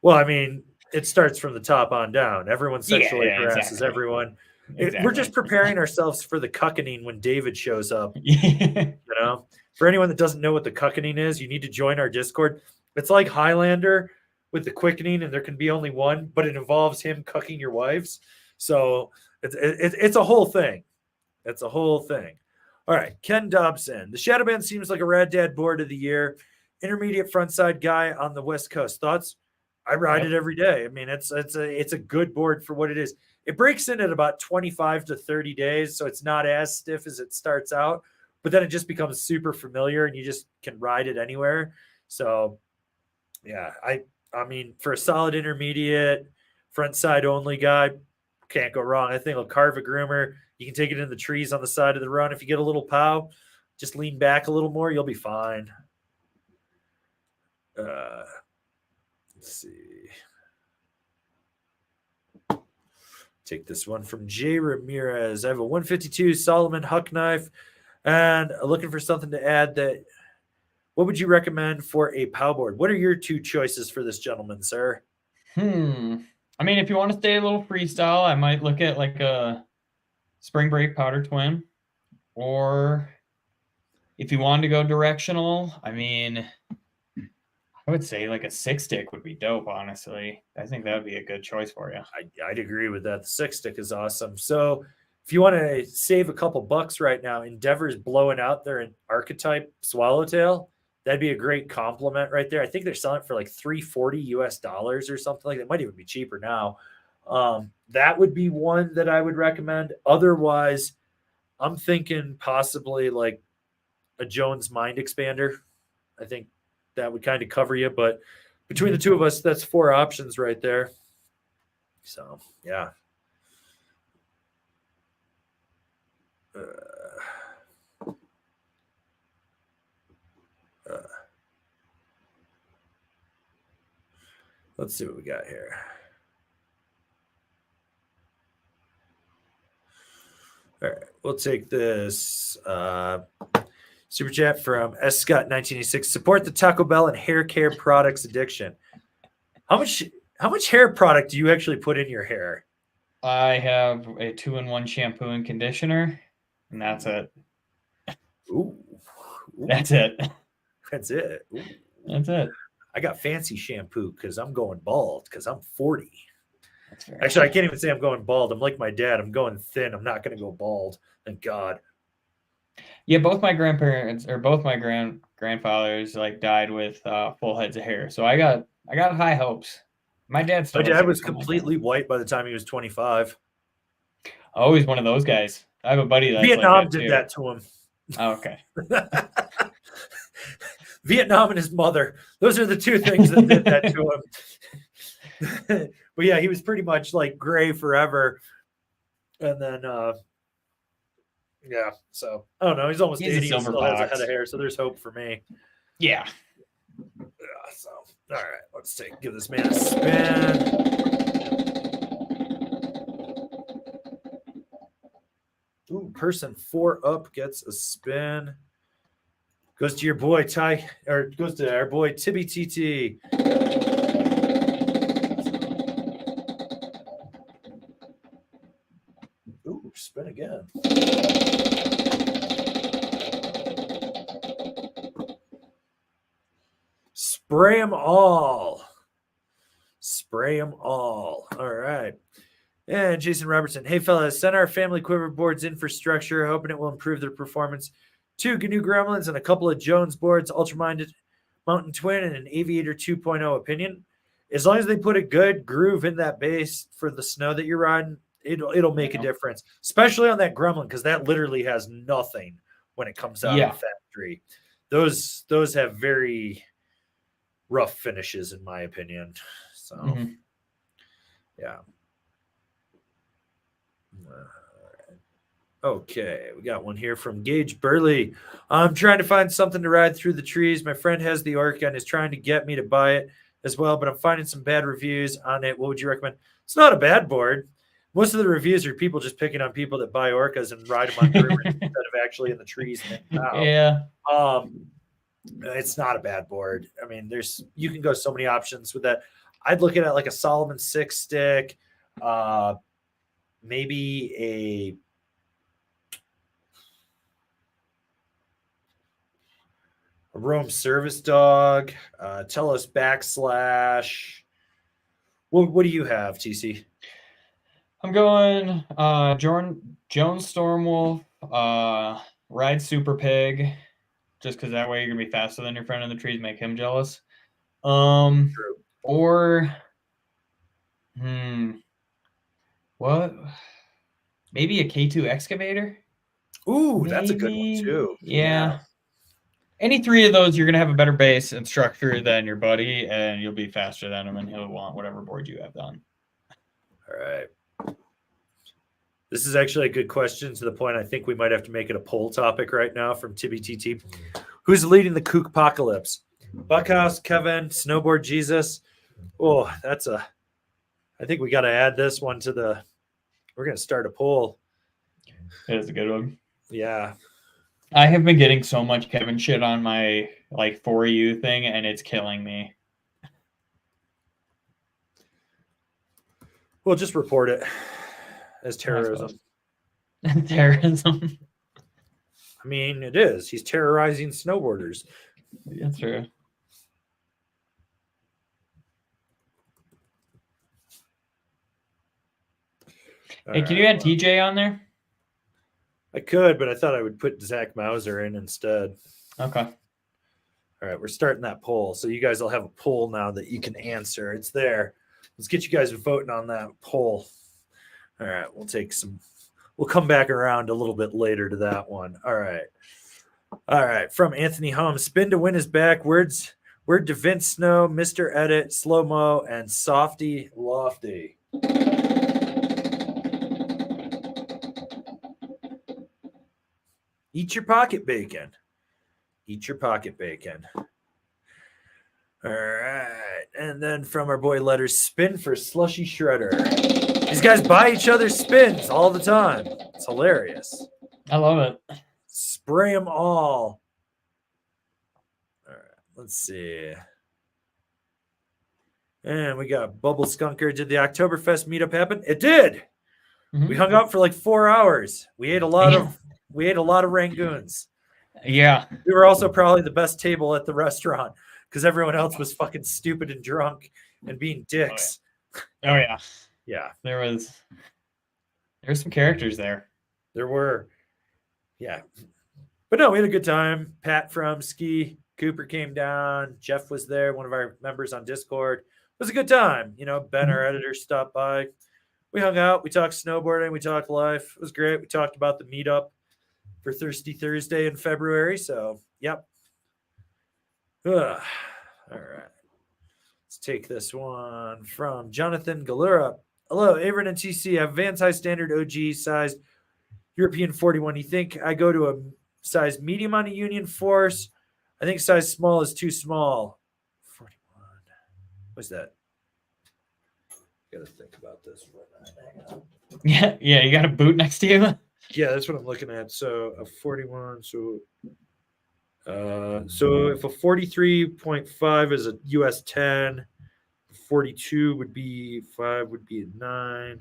Well, I mean, it starts from the top on down. Everyone sexually harasses everyone. Exactly. We're just preparing ourselves for the cuckening when David shows up. Yeah. You know, for anyone that doesn't know what the cuckening is, you need to join our Discord. It's like Highlander with the quickening, and there can be only one, but it involves him cucking your wives. So it's a whole thing. It's a whole thing. All right. Ken Dobson. The Shadowband seems like a rad dad board of the year. Intermediate frontside guy on the West Coast. Thoughts? I ride it every day. I mean, it's a good board for what it is. It breaks in at about 25 to 30 days. So it's not as stiff as it starts out, but then it just becomes super familiar and you just can ride it anywhere. So yeah, I mean, for a solid intermediate front side only guy, can't go wrong. I think it'll carve a groomer. You can take it in the trees on the side of the run if you get a little pow. Just lean back a little more. You'll be fine. Let's see. Take this one from Jay Ramirez. I have a 152 Solomon Huck knife and looking for something to add. What would you recommend for a pow board? What are your two choices for this gentleman, sir? I mean, if you want to stay a little freestyle, I might look at like a Spring Break powder twin, or if you wanted to go directional, I mean, I would say like a 6-stick would be dope, honestly. I think that would be a good choice for you. I'd agree with that. The 6-stick is awesome. So if you want to save a couple bucks right now, Endeavor's blowing out their archetype swallowtail. That'd be a great compliment right there. I think they're selling it for like $340 US or something like that. It might even be cheaper now. That would be one that I would recommend. Otherwise, I'm thinking possibly like a Jones Mind Expander. I think that would kind of cover you. But between the two of us, that's 4 options right there. So, yeah. Let's see what we got here. All right, we'll take this super chat from S. Scott 1986. Support the Taco Bell and hair care products addiction. How much hair product do you actually put in your hair? I have a 2-in-1 shampoo and conditioner, and that's it. Ooh. That's it. That's it. Ooh. That's it. I got fancy shampoo because I'm going bald because I'm 40. Actually, I can't even say I'm going bald. I'm like my dad. I'm going thin. I'm not going to go bald. Thank God. Yeah, both my grandparents or both my grandfathers like died with full heads of hair. So I got high hopes. My dad was completely white by the time he was 25. Always one of those guys. I have a buddy that Vietnam did that to him. Oh, okay. Vietnam and his mother. Those are the two things that did that to him. But yeah, he was pretty much like gray forever. And then, yeah, so I don't know. He's almost 80. He still has a head of hair, so there's hope for me. Yeah. Yeah, so, all right, let's give this man a spin. Ooh, person 4 up gets a spin. Goes to your boy Ty, or goes to our boy Tibby TT. Ooh, spin again. Spray them all. Spray them all. All right. And Jason Robertson. Hey, fellas, send our family Quiver boards infrastructure, hoping it will improve their performance. 2 GNU Gremlins and a couple of Jones boards, Ultraminded Mountain Twin, and an Aviator 2.0 opinion. As long as they put a good groove in that base for the snow that you're riding, it'll make a difference, especially on that Gremlin, because that literally has nothing when it comes out of the factory. Those have very rough finishes, in my opinion. So, yeah. Okay, we got one here from Gage Burley. I'm trying to find something to ride through the trees. My friend has the Orca and is trying to get me to buy it as well, but I'm finding some bad reviews on it. What would you recommend? It's not a bad board. Most of the reviews are people just picking on people that buy Orcas and ride them on Quiver instead of actually in the trees. Yeah. It's not a bad board. I mean, you can go so many options with that. I'd look at it like a Solomon 6-stick, maybe a Rome Service Dog, Telos / what do you have, TC? I'm going Jones Stormwolf, Ride Super Pig, just because that way you're gonna be faster than your friend in the trees, make him jealous. True. Or what? Maybe a K2 excavator? Ooh, that's a good one too. Yeah. Any 3 of those, you're going to have a better base and structure than your buddy, and you'll be faster than him, and he'll want whatever board you have done. All right. This is actually a good question to the point I think we might have to make it a poll topic right now from TBTT. Who's leading the kook apocalypse? Buckhouse, Kevin, Snowboard Jesus. Oh, I think we got to add this one to we're going to start a poll. That is a good one. Yeah. I have been getting so much Kevin shit on my For You thing, and it's killing me. We'll just report it as terrorism. Terrorism. I mean, it is. He's terrorizing snowboarders. That's true. Hey, can you add TJ on there? I could, but I thought I would put Zach Mauser in instead. Okay. All right, we're starting that poll. So you guys will have a poll now that you can answer. It's there. Let's get you guys voting on that poll. All right, we'll come back around a little bit later to that one. All right. From Anthony Holmes, spin to win is back. Word to Vince Snow, Mr. Edit, Slow Mo, and Softy Lofty. Eat your pocket bacon. Eat your pocket bacon. All right. And then from our boy Letters, spin for Slushy Shredder. These guys buy each other spins all the time. It's hilarious. I love it. Spray them all. All right. Let's see. And we got Bubble Skunker. Did the Oktoberfest meetup happen? It did. Mm-hmm. We hung out for like 4 hours. We ate a lot of Rangoons. Yeah. We were also probably the best table at the restaurant because everyone else was fucking stupid and drunk and being dicks. Oh yeah. Yeah. There was some characters there. There were. Yeah. But no, we had a good time. Pat from Ski Cooper came down. Jeff was there, one of our members on Discord. It was a good time. Ben, our editor, stopped by. We hung out. We talked snowboarding. We talked life. It was great. We talked about the meetup for Thirsty Thursday in February. So, yep. All right. Let's take this one from Jonathan Galura. Hello, Averin and TC. I have Vans High Standard OG sized European 41. You think I go to a size medium on a Union Force? I think size small is too small. 41. What's that? Got to think about this for a minute. Yeah. You got a boot next to you. Yeah, that's what I'm looking at. So a 41. So if a 43.5 is a US 10, 42 would be 5, would be a 9,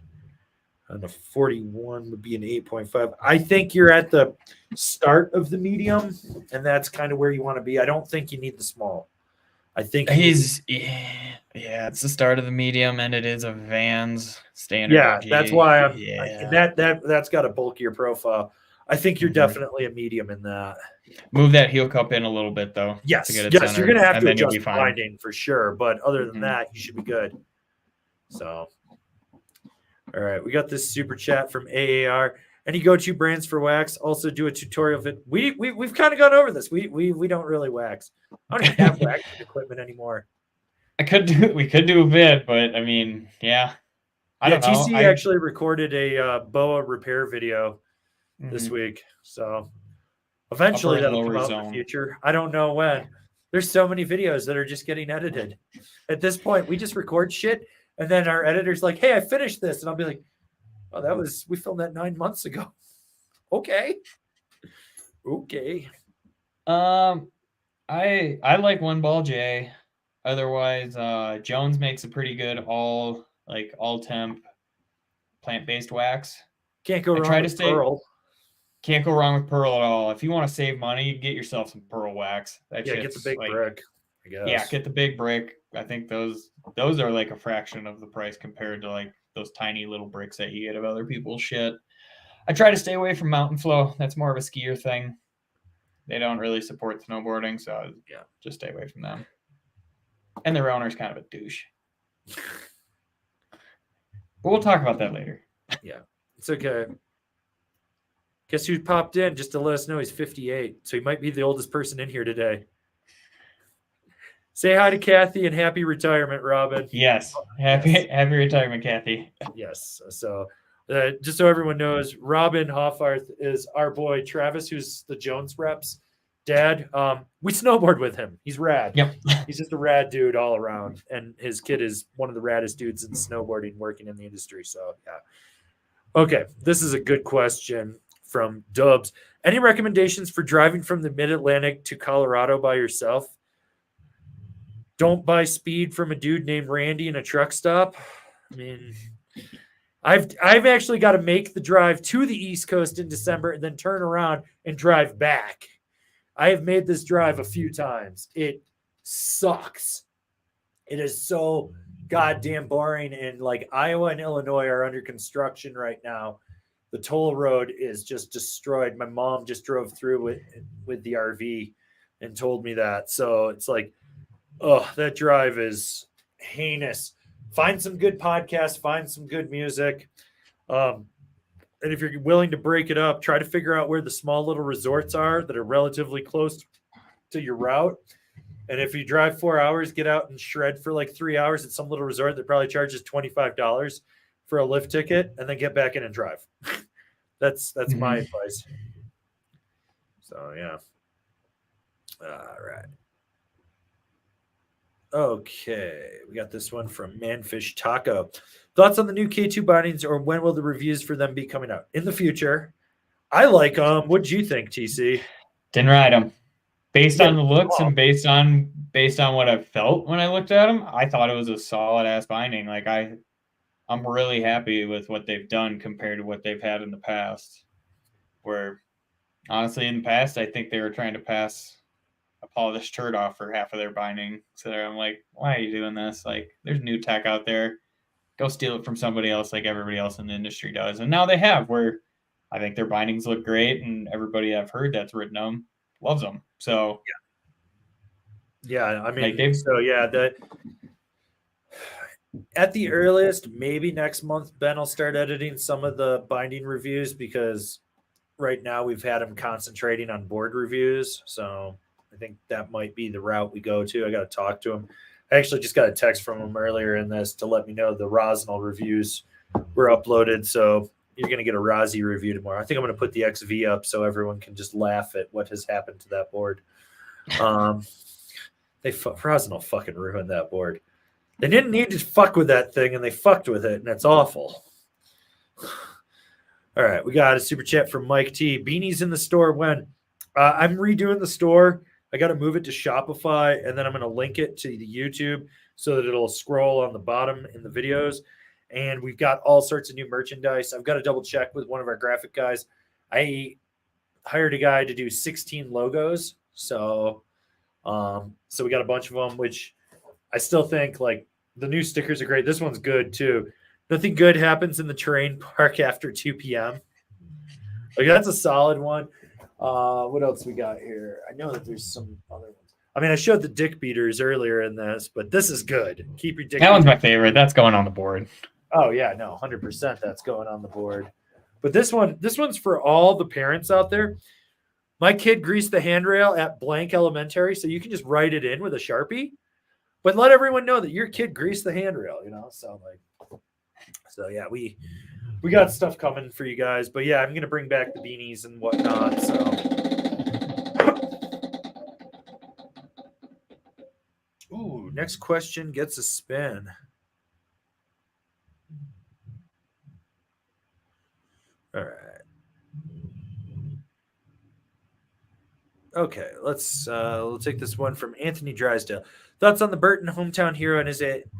and a 41 would be an 8.5. I think you're at the start of the medium, and that's kind of where you want to be. I don't think you need the small. I think it's the start of the medium, and it is a Vans standard. Yeah, OG. that's why that's got a bulkier profile. I think you're definitely a medium in that. Move that heel cup in a little bit, though. Yes, you're going to have to adjust binding for sure, but other than that, you should be good. So, all right, we got this super chat from AAR. Any go-to brands for wax? Also, do a tutorial. We've kind of gone over this. We don't really wax. I don't even have waxing equipment anymore. We could do a bit, but I mean, yeah. I don't know. TC actually recorded a BOA repair video this week, so eventually that'll come out in the future. I don't know when. There's so many videos that are just getting edited. At this point, we just record shit, and then our editor's like, "Hey, I finished this," and I'll be like, "Oh, we filmed that 9 months ago." Okay. I like One Ball J. Otherwise, Jones makes a pretty good all temp plant-based wax. Can't go wrong with Pearl. Can't go wrong with Pearl at all. If you want to save money, get yourself some Pearl wax. Get the big brick, I guess. Yeah, get the big brick. I think those are like a fraction of the price compared to like those tiny little bricks that you get of other people's shit. I try to stay away from Mountain Flow. That's more of a skier thing. They don't really support snowboarding, so yeah, just stay away from them. And their owner's kind of a douche. But we'll talk about that later. Yeah, it's okay. Guess who popped in just to let us know he's 58. So he might be the oldest person in here today. Say hi to Kathy and happy retirement, Robin. Yes. Happy retirement, Kathy. Yes. So Just so everyone knows, Robin Hoffarth is our boy Travis, who's the Jones reps dad. We snowboard with him. He's rad. Yep. He's just a rad dude all around. And his kid is one of the raddest dudes in snowboarding working in the industry. So, yeah. Okay. This is a good question from Dubs. Any recommendations for driving from the mid-Atlantic to Colorado by yourself? Don't buy speed from a dude named Randy in a truck stop. I mean, I've actually got to make the drive to the East Coast in December and then turn around and drive back. I have made this drive a few times. It sucks. It is so goddamn boring. And like Iowa and Illinois are under construction right now. The toll road is just destroyed. My mom just drove through with the RV and told me that. So it's like, oh, that drive is heinous. Find some good podcasts, find some good music. And if you're willing to break it up, try to figure out where the small little resorts are that are relatively close to your route. And if you drive 4 hours, get out and shred for like 3 hours at some little resort that probably charges $25 for a lift ticket, and then get back in and drive. That's my advice. So, yeah. All right. Okay, we got this one from Manfish Taco. Thoughts on the new K2 bindings, or when will the reviews for them be coming out? In the future. I like them. What'd you think, TC? Didn't ride them. Based on the looks and based on what I felt when I looked at them, I thought it was a solid ass binding. Like I'm really happy with what they've done compared to what they've had in the past. Where honestly, in the past, I think they were trying to pass a polished turd off for half of their binding. So I'm like, why are you doing this? Like, there's new tech out there. Go steal it from somebody else like everybody else in the industry does. And now they have, where I think their bindings look great, and everybody I've heard that's written them loves them. So yeah, I mean, like at the earliest, maybe next month, Ben will start editing some of the binding reviews, because right now we've had him concentrating on board reviews. So I think that might be the route we go to. I got to talk to him. I actually just got a text from him earlier in this to let me know the Rosnell reviews were uploaded. So you're going to get a Rosy review tomorrow. I think I'm going to put the XV up so everyone can just laugh at what has happened to that board. Rosnell fucking ruined that board. They didn't need to fuck with that thing, and they fucked with it, and it's awful. All right, we got a super chat from Mike T. Beanies in the store when? I'm redoing the store. I got to move it to Shopify, and then I'm going to link it to the YouTube so that it'll scroll on the bottom in the videos. And we've got all sorts of new merchandise. I've got to double check with one of our graphic guys. I hired a guy to do 16 logos. So we got a bunch of them, which I still think like the new stickers are great. This one's good too. Nothing good happens in the terrain park after 2 p.m. Like, that's a solid one. What else we got here? I know that there's some other ones. I mean, I showed the dick beaters earlier in this, but this is good. Keep your dick. That one's my favorite. That's going on the board. Oh yeah, no, 100% that's going on the board. But this one's for all the parents out there. My kid greased the handrail at blank elementary, so you can just write it in with a Sharpie, but let everyone know that your kid greased the handrail, So yeah, we got stuff coming for you guys, but yeah, I'm gonna bring back the beanies and whatnot. So ooh, next question gets a spin. All right. Okay, let's take this one from Anthony Drysdale. Thoughts on the Burton hometown hero, and is it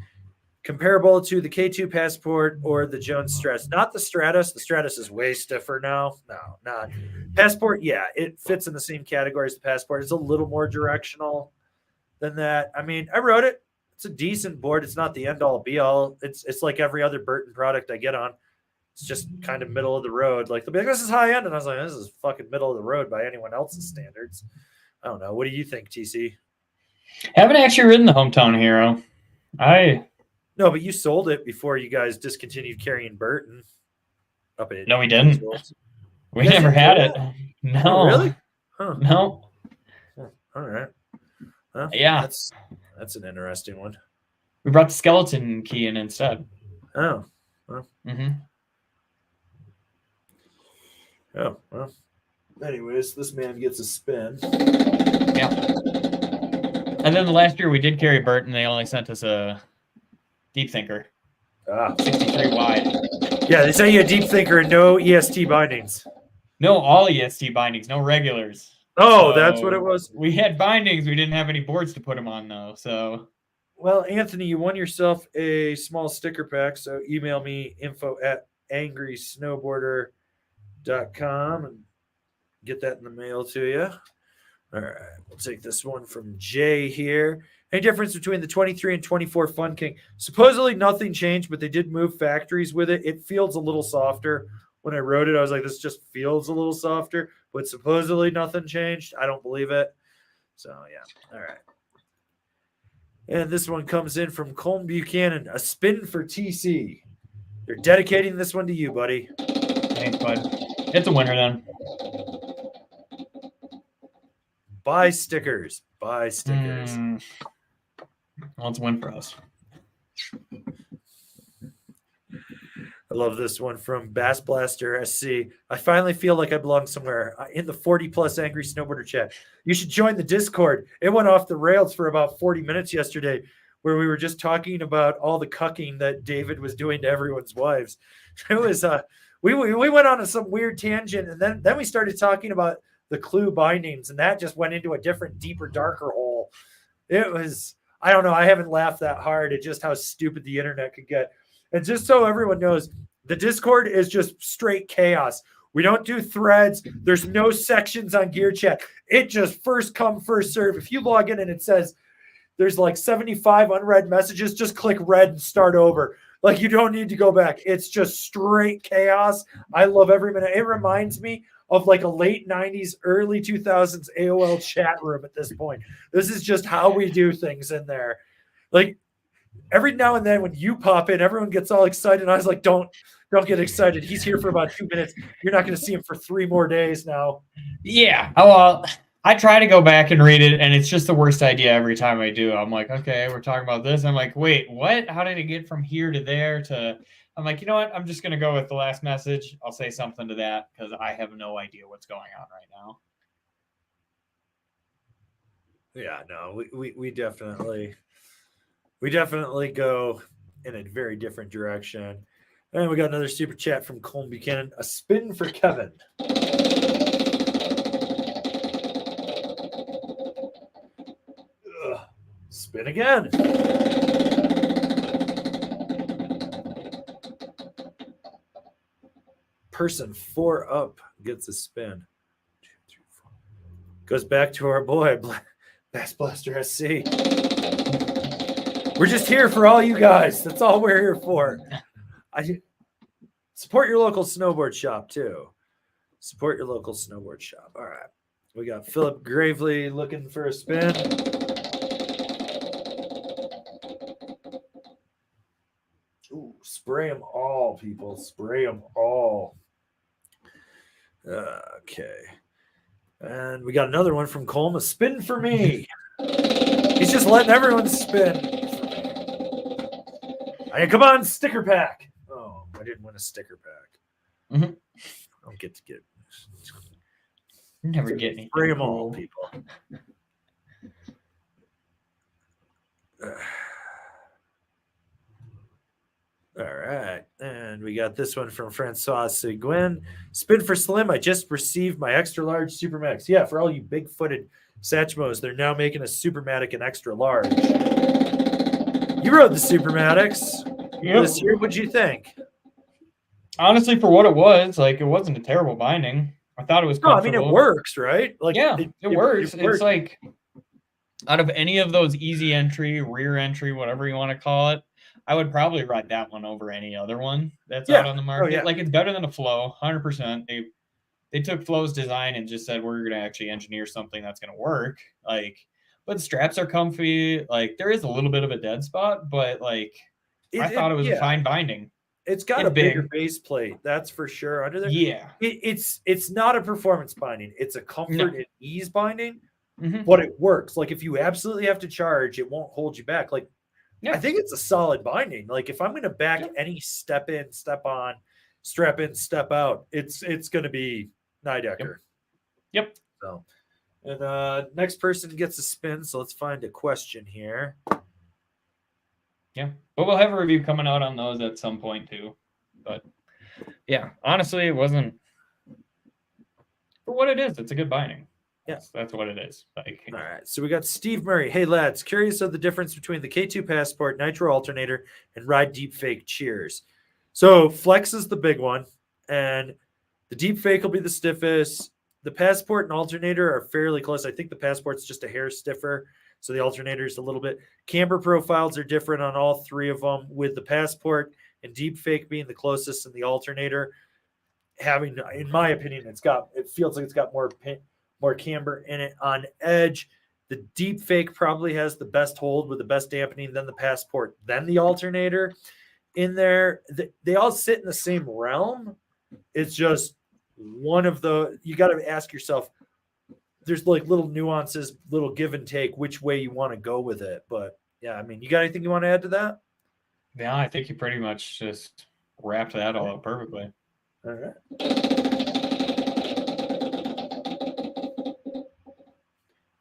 comparable to the K2 Passport or the Jones Stratus? Not the Stratus. The Stratus is way stiffer now. No, not. Passport, yeah, it fits in the same category as the Passport. It's a little more directional than that. I mean, I rode it. It's a decent board. It's not the end-all, be-all. It's like every other Burton product I get on. It's just kind of middle of the road. Like, they'll be like, this is high end. And I was like, this is fucking middle of the road by anyone else's standards. I don't know. What do you think, TC? Haven't actually ridden the hometown hero. No, but you sold it before you guys discontinued carrying Burton. No, we didn't. We never had it. No. Oh, really? Huh. No. All right. Well, yeah. That's an interesting one. We brought the skeleton key in instead. Oh. Well. Mm-hmm. Oh, well. Anyways, this man gets a spin. Yeah. And then the last year we did carry Bert, and they only sent us a deep thinker. 63 wide. Yeah, they sent you a deep thinker and no EST bindings. No, all EST bindings, no regulars. Oh, so that's what it was? We had bindings. We didn't have any boards to put them on, though. So, well, Anthony, you won yourself a small sticker pack. So email me info@angrysnowboarder.com and get that in the mail to you. All right, we'll take this one from Jay here. Any difference between the 23 and 24 Fun King? Supposedly nothing changed, but they did move factories with it. It feels a little softer. When I wrote it, I was like, this just feels a little softer, but supposedly nothing changed. I don't believe it. So, yeah. All right. And this one comes in from Colton Buchanan. A spin for TC. They're dedicating this one to you, buddy. Thanks, bud. It's a winner then. Buy stickers. Buy stickers. Well, it's a win for us. I love this one from Bass Blaster SC. I finally feel like I belong somewhere in the 40-plus Angry Snowboarder chat. You should join the Discord. It went off the rails for about 40 minutes yesterday where we were just talking about all the cucking that David was doing to everyone's wives. It was we went on some weird tangent, and then we started talking about the clue bindings, and that just went into a different, deeper, darker hole. It was, I don't know, I haven't laughed that hard at just how stupid the internet could get. And just so everyone knows, the Discord is just straight chaos. We don't do threads. There's no sections on Gear Chat. It just first come, first serve. If you log in and it says there's like 75 unread messages, just click read and start over. Like, you don't need to go back. It's just straight chaos. I love every minute. It reminds me of like a late 90s, early 2000s AOL chat room at this point. This is just how we do things in there. Like, every now and then when you pop in, everyone gets all excited. And I was like, don't get excited. He's here for about 2 minutes. You're not going to see him for 3 more days now. Yeah. Well, I try to go back and read it, and it's just the worst idea every time I do. I'm like, okay, we're talking about this. I'm like, wait, what? How did it get from here to there to... I'm like, you know what? I'm just going to go with the last message. I'll say something to that because I have no idea what's going on right now. Yeah, no, we definitely go in a very different direction. And we got another super chat from Colton Buchanan. A spin for Kevin. Spin again. Person 4 up gets a spin. 2, 3, 4. Goes back to our boy, Bass Blaster SC. We're just here for all you guys. That's all we're here for. I support your local snowboard shop too. Support your local snowboard shop. All right. We got Philip Gravely looking for a spin. Ooh, spray them all, people. Spray them all. Okay. And we got another one from Colm. A spin for me. He's just letting everyone spin. Come on, sticker pack. Oh, I didn't win a sticker pack. Mm-hmm. I don't get to get. Never get any. Spray them all, people. All right. And we got this one from Francois Seguin. Spin for Slim. I just received my extra large Supermax. Yeah, for all you big-footed Satchmos, they're now making a Supermatic an extra large. You rode the Supermatics this year. What'd you think? Honestly, for what it was, like, it wasn't a terrible binding. I thought it was comfortable. No, I mean, it works, right? Like, yeah, it works. It's like, out of any of those easy entry, rear entry, whatever you want to call it, I would probably ride that one over any other one that's out on the market. Oh, yeah. Like, it's better than a Flow, 100%. They took Flow's design and just said, we're going to actually engineer something that's going to work. Like, but the straps are comfy. Like, there is a little bit of a dead spot, but, like, I thought it was a fine binding. It's got a bigger base plate, that's for sure. Under there, yeah. It's not a performance binding. It's a comfort and ease binding, mm-hmm. but it works. Like, if you absolutely have to charge, it won't hold you back. Like, I think it's a solid binding. Like, if I'm going to back any step in, step on, strap in, step out, it's going to be Nidecker. Yep. So, and next person gets a spin. So let's find a question here. Yeah, but we'll have a review coming out on those at some point too. But yeah, honestly, it wasn't for what it is. It's a good binding. Yeah, that's what it is. Like, all right. So we got Steve Murray. Hey lads, curious of the difference between the K2 Passport, Nitro Alternator, and Ride Deep Fake. Cheers. So Flex is the big one, and the Deep Fake will be the stiffest. The Passport and Alternator are fairly close. I think the Passport's just a hair stiffer, so the Alternator is a little bit. Camber profiles are different on all three of them, with the Passport and Deep Fake being the closest, and the Alternator having, in my opinion, it feels like it's got more camber in it on edge. The Deep Fake probably has the best hold with the best dampening, then the Passport, then the Alternator. In there, they all sit in the same realm. It's just one of the, you got to ask yourself, there's like little nuances, little give and take, which way you want to go with it. But yeah, I mean, you got anything you want to add to that? Yeah, I think you pretty much just wrapped that all up perfectly. All right.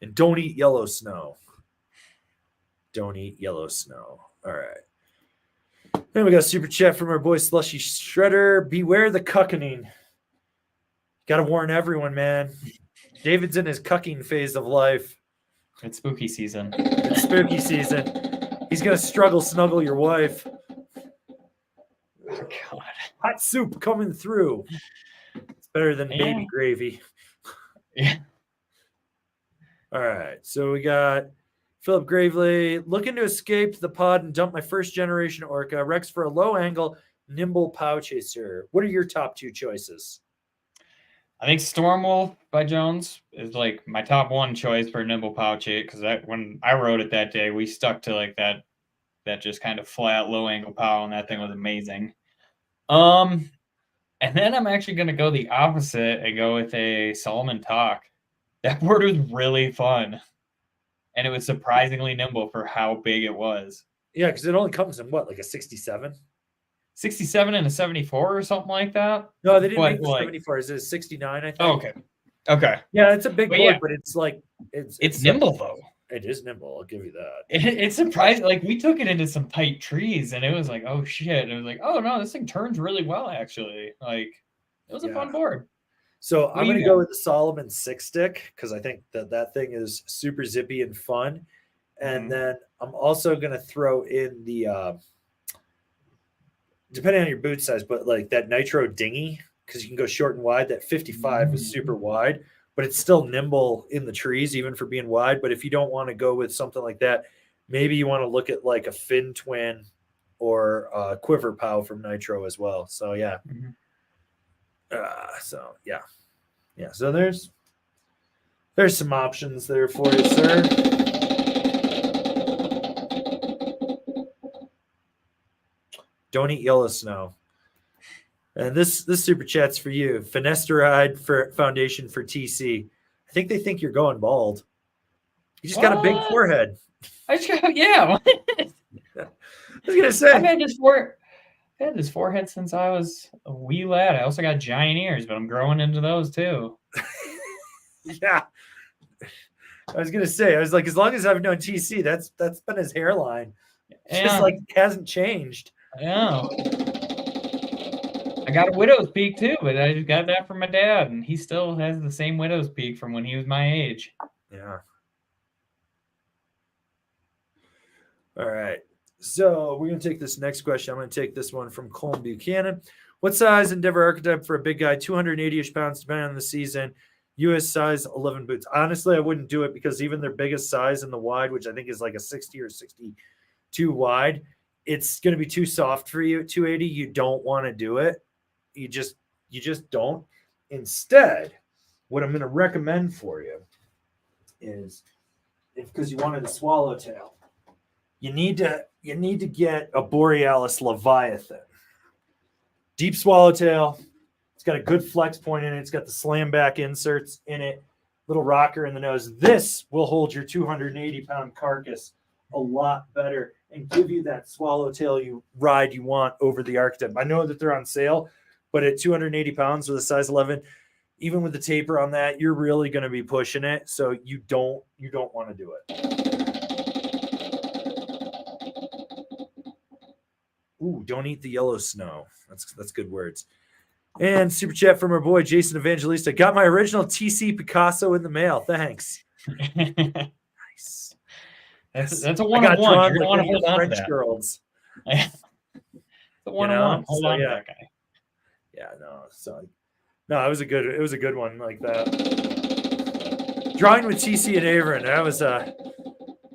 And don't eat yellow snow. Don't eat yellow snow. All right. Then we got a super chat from our boy Slushy Shredder. Beware the cuckening. Got to warn everyone, man. David's in his cucking phase of life. It's spooky season. It's spooky season. He's going to snuggle your wife. Oh, God. Hot soup coming through. It's better than baby gravy. Yeah. All right. So we got Philip Gravely. Looking to escape the pod and dump my first generation Orca. Rex for a low angle, nimble pow chaser. What are your top two choices? I think Stormwolf by Jones is like my top one choice for nimble pouch it, because when I rode it that day, we stuck to like that just kind of flat low angle pow, and that thing was amazing. And then I'm actually gonna go the opposite and go with a Solomon Talk. That board was really fun, and it was surprisingly nimble for how big it was. Yeah, because it only comes in what, like a 67? 67 and a 74 or something like that. No, they didn't make the 74. Is it a 69, I think? Oh, okay. Yeah, it's a big board, but it's like it's nimble though. It is nimble, I'll give you that. It's surprising. Like, we took it into some tight trees, and it was like, oh shit. And it was like, oh no, this thing turns really well, actually. Like, it was a fun board. So I'm gonna go with the Solomon 6-stick, because I think that thing is super zippy and fun. And then I'm also gonna throw in the depending on your boot size, but like that Nitro dinghy, because you can go short and wide. That 55 is super wide, but it's still nimble in the trees, even for being wide. But if you don't want to go with something like that, maybe you want to look at like a Fin Twin or a Quiver Pow from Nitro as well. So yeah. So there's some options there for you, sir. Don't eat yellow snow. And this super chat's for you. Finasteride for Foundation for TC. I think they think you're going bald. You just got a big forehead. I was gonna say I've had this forehead since I was a wee lad. I also got giant ears, but I'm growing into those too. Yeah. I was gonna say, I was like, as long as I've known TC, that's been his hairline. It's just like it hasn't changed. I know. I got a widow's peak too, but I just got that from my dad, and he still has the same widow's peak from when he was my age. Yeah. All right. So we're going to take this next question. I'm going to take this one from Colin Buchanan. What size Endeavor archetype for a big guy? 280-ish pounds, depending on the season. U.S. size 11 boots. Honestly, I wouldn't do it, because even their biggest size in the wide, which I think is like a 60 or 62 wide, it's going to be too soft for you at 280. You don't want to do it. You just don't. Instead, what I'm going to recommend for you is, because you wanted a swallowtail, you need to get a Borealis Leviathan. Deep swallowtail. It's got a good flex point in it. It's got the slam back inserts in it. Little rocker in the nose. This will hold your 280-pound carcass a lot better and give you that swallowtail you want over the archetype. I know that they're on sale, but at 280 pounds with a size 11, even with the taper on that, you're really going to be pushing it. So you don't want to do it. Ooh, don't eat the yellow snow. That's good words. And super chat from our boy Jason Evangelista. Got my original TC Picasso in the mail. Thanks. Nice. That's a one-on-one. You're gonna want to hold on to that. Girls. The one-on-one. Hold on to that guy. Yeah, no. So no, it was a good one like that. Drawing with TC and Averin, that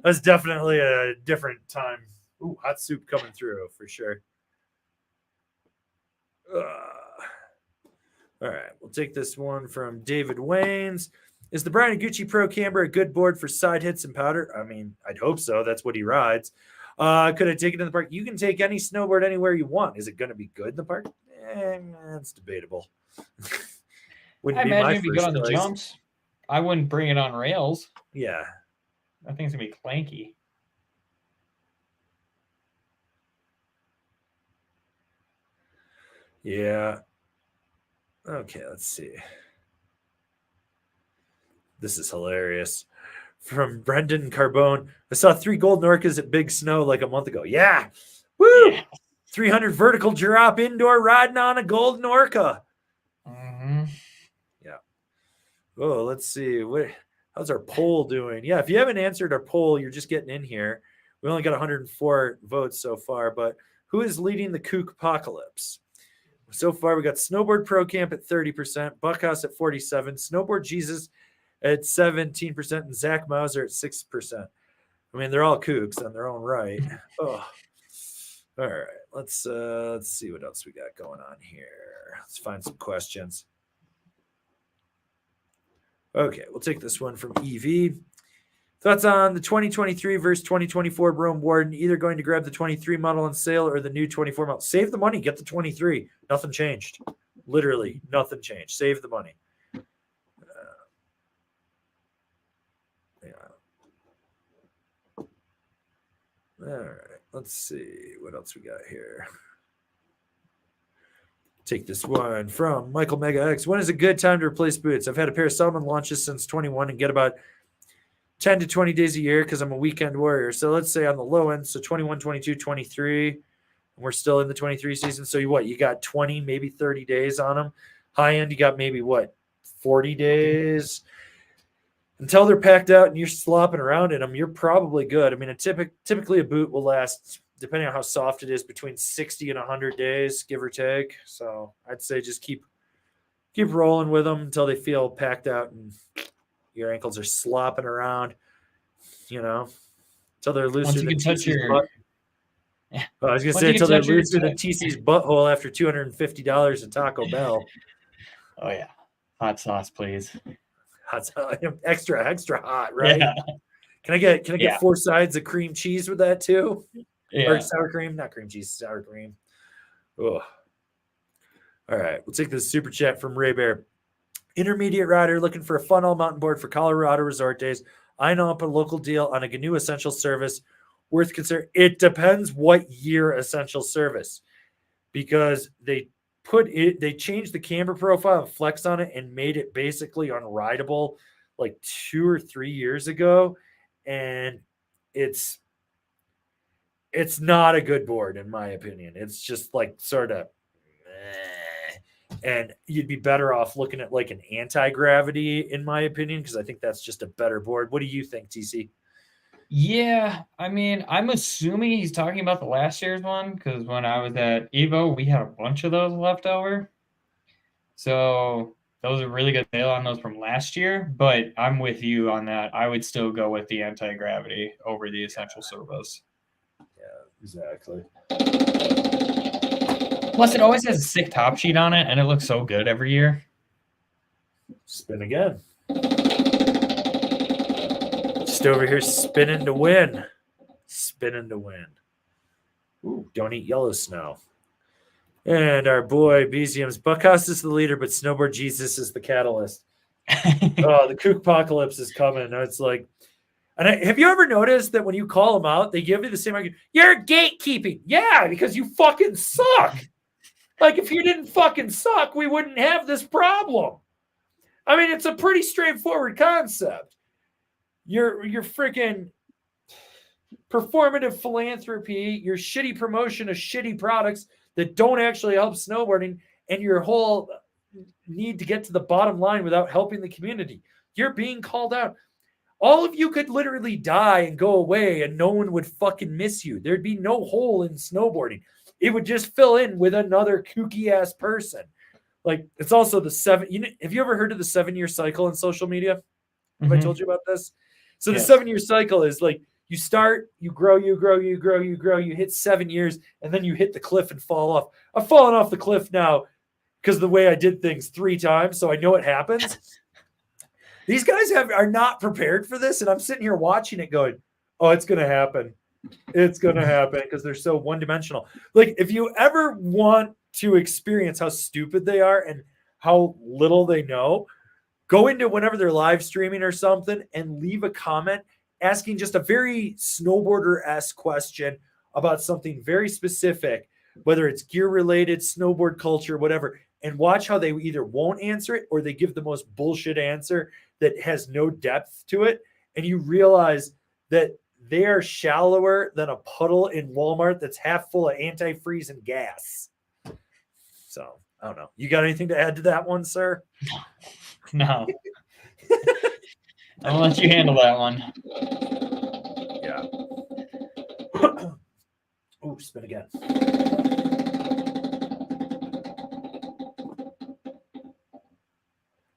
was definitely a different time. Ooh, hot soup coming through for sure. All right, we'll take this one from David Waynes. Is the Brian Gucci Pro Camber a good board for side hits and powder? I mean, I'd hope so. That's what he rides. Could I take it in the park? You can take any snowboard anywhere you want. Is it going to be good in the park? That's debatable. I imagine it'd be good on the jumps. I wouldn't bring it on rails. Yeah. That thing's going to be clanky. Yeah. Okay, let's see. This is hilarious. From Brendan Carbone. I saw 3 golden orcas at Big Snow like a month ago. Yeah. Woo! Yeah. 300 vertical drop indoor riding on a golden orca. Mm-hmm. Yeah. Oh, let's see. How's our poll doing? Yeah, if you haven't answered our poll, you're just getting in here. We only got 104 votes so far, but who is leading the kook apocalypse? So far, we got Snowboard Pro Camp at 30%, Buckhouse at 47%, Snowboard Jesus at 17%, and Zach Mauser at 6%. I mean, they're all kooks on their own right. Oh. All right, let's see what else we got going on here. Let's find some questions. Okay, we'll take this one from EV. Thoughts on the 2023 versus 2024 Rome Warden? Either going to grab the 23 model on sale or the new 24 model. Save the money. Get the 23. Nothing changed. Literally, nothing changed. Save the money. Yeah. All right. Let's see what else we got here. Take this one from Michael Mega X. When is a good time to replace boots? I've had a pair of Salmon launches since 21 and get about 10 to 20 days a year because I'm a weekend warrior. So let's say on the low end, so 21, 22, 23, and we're still in the 23 season. So you got 20, maybe 30 days on them. High end, you got maybe 40 days until they're packed out and you're slopping around in them. You're probably good. I mean, typically a boot will last, depending on how soft it is, between 60 and 100 days, give or take. So I'd say just keep rolling with them until they feel packed out and your ankles are slopping around, until they're looser than TC's butt. Yeah. I was going to say until they're looser than TC's butthole after $250 at Taco Bell. Oh, yeah. Hot sauce, please. Hot sauce. Extra hot, right? Yeah. Can I get 4 sides of cream cheese with that too? Yeah. Or sour cream? Not cream cheese, sour cream. Oh. All right. We'll take this super chat from Ray Bear. Intermediate rider looking for a fun all mountain board for Colorado resort days. I know up a local deal on a GNU Essential Service worth consider. It depends what year Essential Service, because they changed the camber profile and flex on it and made it basically unrideable like 2 or 3 years ago, and it's not a good board in my opinion. It's just like sort of. And you'd be better off looking at like an anti-gravity, in my opinion, because I think that's just a better board. What do you think, TC? Yeah, I mean, I'm assuming he's talking about the last year's one, because when I was at Evo, we had a bunch of those left over. So those are really good sale on those from last year, but I'm with you on that. I would still go with the anti-gravity over the Essential Service. Yeah, exactly. Plus, it always has a sick top sheet on it, and it looks so good every year. Spin again. Just over here spinning to win. Spinning to win. Ooh, don't eat yellow snow. And our boy, Bezium's Buckhouse is the leader, but Snowboard Jesus is the catalyst. Oh, the kook apocalypse is coming. It's like, have you ever noticed that when you call them out, they give you the same argument? You're gatekeeping. Yeah, because you fucking suck. Like, if you didn't fucking suck, we wouldn't have this problem. I mean, it's a pretty straightforward concept. Your freaking performative philanthropy, your shitty promotion of shitty products that don't actually help snowboarding, and your whole need to get to the bottom line without helping the community. You're being called out. All of you could literally die and go away and no one would fucking miss you. There'd be no hole in snowboarding. It would just fill in with another kooky ass person. Like, it's also the 7, have you ever heard of the 7-year cycle in social media? Have I told you about this? So the 7-year cycle is like, you start, you grow, you hit 7 years, and then you hit the cliff and fall off. I've fallen off the cliff now because of the way I did things 3 times, so I know it happens. These guys are not prepared for this, and I'm sitting here watching it going, oh, it's going to happen. It's going to happen because they're so one-dimensional. Like, if you ever want to experience how stupid they are and how little they know, go into whenever they're live streaming or something and leave a comment asking just a very snowboarder-esque question about something very specific, whether it's gear-related, snowboard culture, whatever, and watch how they either won't answer it or they give the most bullshit answer that has no depth to it. And you realize that they are shallower than a puddle in Walmart that's half full of antifreeze and gas. So, I don't know. You got anything to add to that one, sir? No. I'll let you handle that one. Yeah. Ooh, spin again.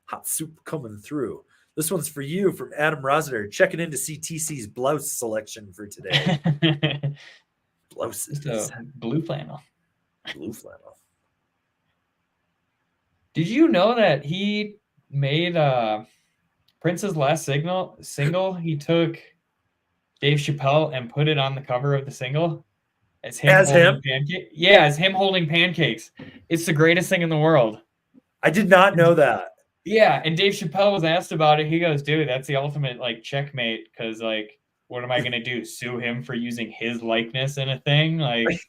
Hot soup coming through. This one's for you from Adam Rossiter. Checking in to see TC's blouse selection for today. Blouses. It's a blue flannel. Blue flannel. Did you know that he made Prince's last single? He took Dave Chappelle and put it on the cover of the single. As him? Yeah, as him holding pancakes. It's the greatest thing in the world. I did not know that. Yeah, and Dave Chappelle was asked about it. He goes, dude, that's the ultimate, like, checkmate, because, like, what am I going to do? Sue him for using his likeness in a thing? Like,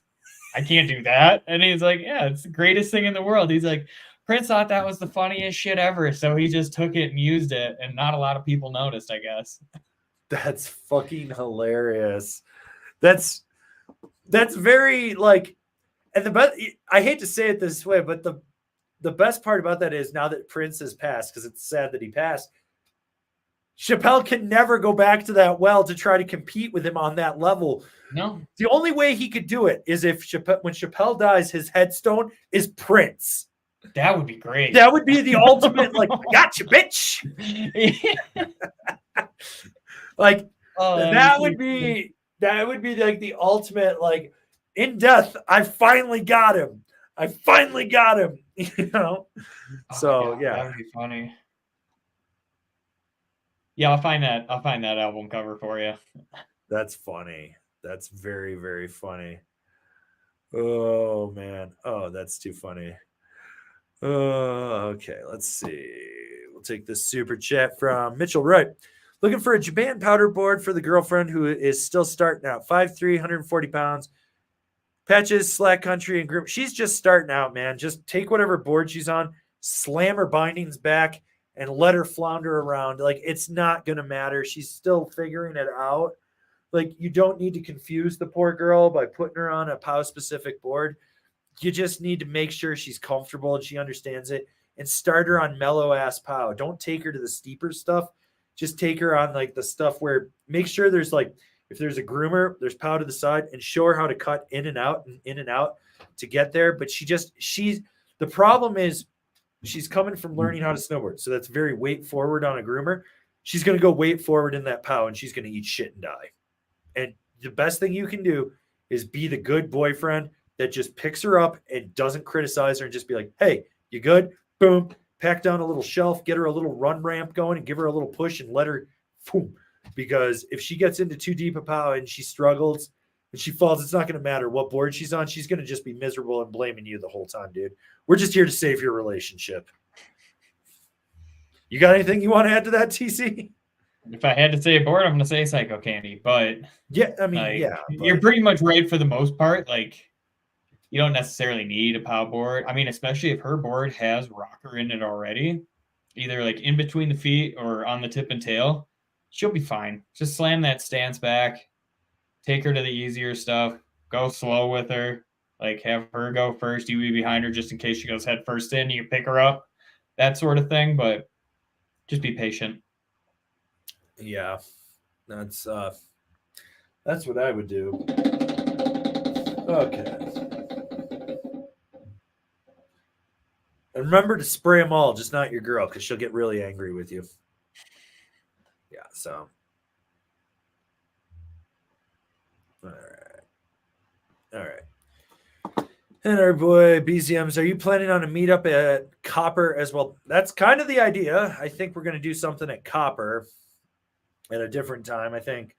I can't do that. And he's like, yeah, it's the greatest thing in the world. He's like, Prince thought that was the funniest shit ever, so he just took it and used it, and not a lot of people noticed, I guess. That's fucking hilarious. That's very, like, and the best, I hate to say it this way, but the best part about that is now that Prince has passed, because it's sad that he passed, Chappelle can never go back to that well to try to compete with him on that level. No. The only way he could do it is if when Chappelle dies, his headstone is Prince. That would be great. That would be the ultimate, like, gotcha, bitch. Like, that would be like the ultimate, like, in death, I finally got him. You know? So, yeah. That would be funny. Yeah, I'll find that album cover for you. That's funny. That's very, very funny. Oh, man. Oh, that's too funny. Okay, let's see. We'll take this super chat from Mitchell Wright. Looking for a Japan powder board for the girlfriend who is still starting out. 5'3", 140 pounds. Patches, slack country, and group. She's just starting out, man. Just take whatever board she's on, slam her bindings back, and let her flounder around. Like, it's not going to matter. She's still figuring it out. Like, you don't need to confuse the poor girl by putting her on a POW-specific board. You just need to make sure she's comfortable and she understands it, and start her on mellow-ass POW. Don't take her to the steeper stuff. Just take her on, like, the stuff where make sure there's, like, if there's a groomer, there's POW to the side, and show her how to cut in and out to get there. But the problem is she's coming from learning how to snowboard. So that's very weight forward on a groomer. She's going to go weight forward in that POW, and she's going to eat shit and die. And the best thing you can do is be the good boyfriend that just picks her up and doesn't criticize her and just be like, hey, you good? Boom. Pack down a little shelf, get her a little run ramp going, and give her a little push and let her boom. Because if she gets into too deep a POW and she struggles and she falls, it's not going to matter what board she's on. She's going to just be miserable and blaming you the whole time, dude. We're just here to save your relationship. You got anything you want to add to that, TC? If I had to say a board, I'm going to say Psycho Candy. But yeah, I mean, like, yeah. You're pretty much right for the most part. Like, you don't necessarily need a POW board. I mean, especially if her board has rocker in it already. either like in between the feet or on the tip and tail, she'll be fine. Just slam that stance back, take her to the easier stuff, go slow with her, like have her go first, you be behind her just in case she goes head first in, you can pick her up, that sort of thing, but just be patient. Yeah, that's what I would do. Okay. And remember to spray them all, just not your girl, because she'll get really angry with you. Yeah, so. All right. And our boy BZMs, are you planning on a meetup at Copper as well? That's kind of the idea. I think we're going to do something at Copper at a different time. I think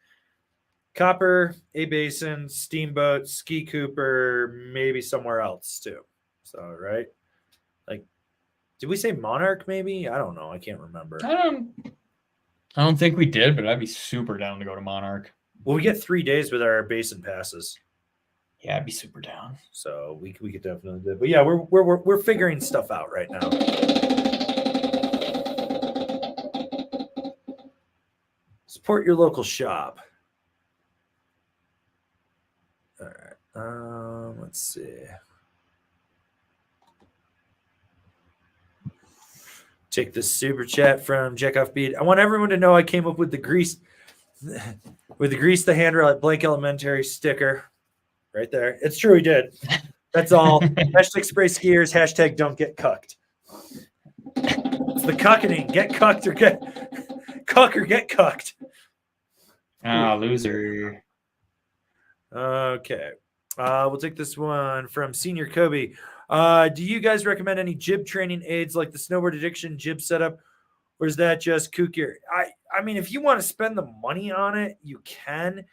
Copper, A Basin, Steamboat, Ski Cooper, maybe somewhere else too. So, right? Like, did we say Monarch maybe? I don't know. I can't remember. I don't think we did, but I'd be super down to go to Monarch. Well, we get 3 days with our Basin passes. Yeah, I'd be super down. So we could definitely do it. But yeah, we're figuring stuff out right now. Support your local shop. All right. Let's see. Take this super chat from Jackoff Beat. I want everyone to know I came up with the grease the handrail at Blake Elementary sticker. Right there. It's true, he did. That's all. Hashtag spray skiers. Hashtag don't get cucked. It's the cucking. Get cucked or get cuck or get cucked. Ah, loser. Okay. We'll take this one from Senior Kobe. Do you guys recommend any jib training aids like the Snowboard Addiction jib setup, or is that just kookier? I mean, if you want to spend the money on it, you can.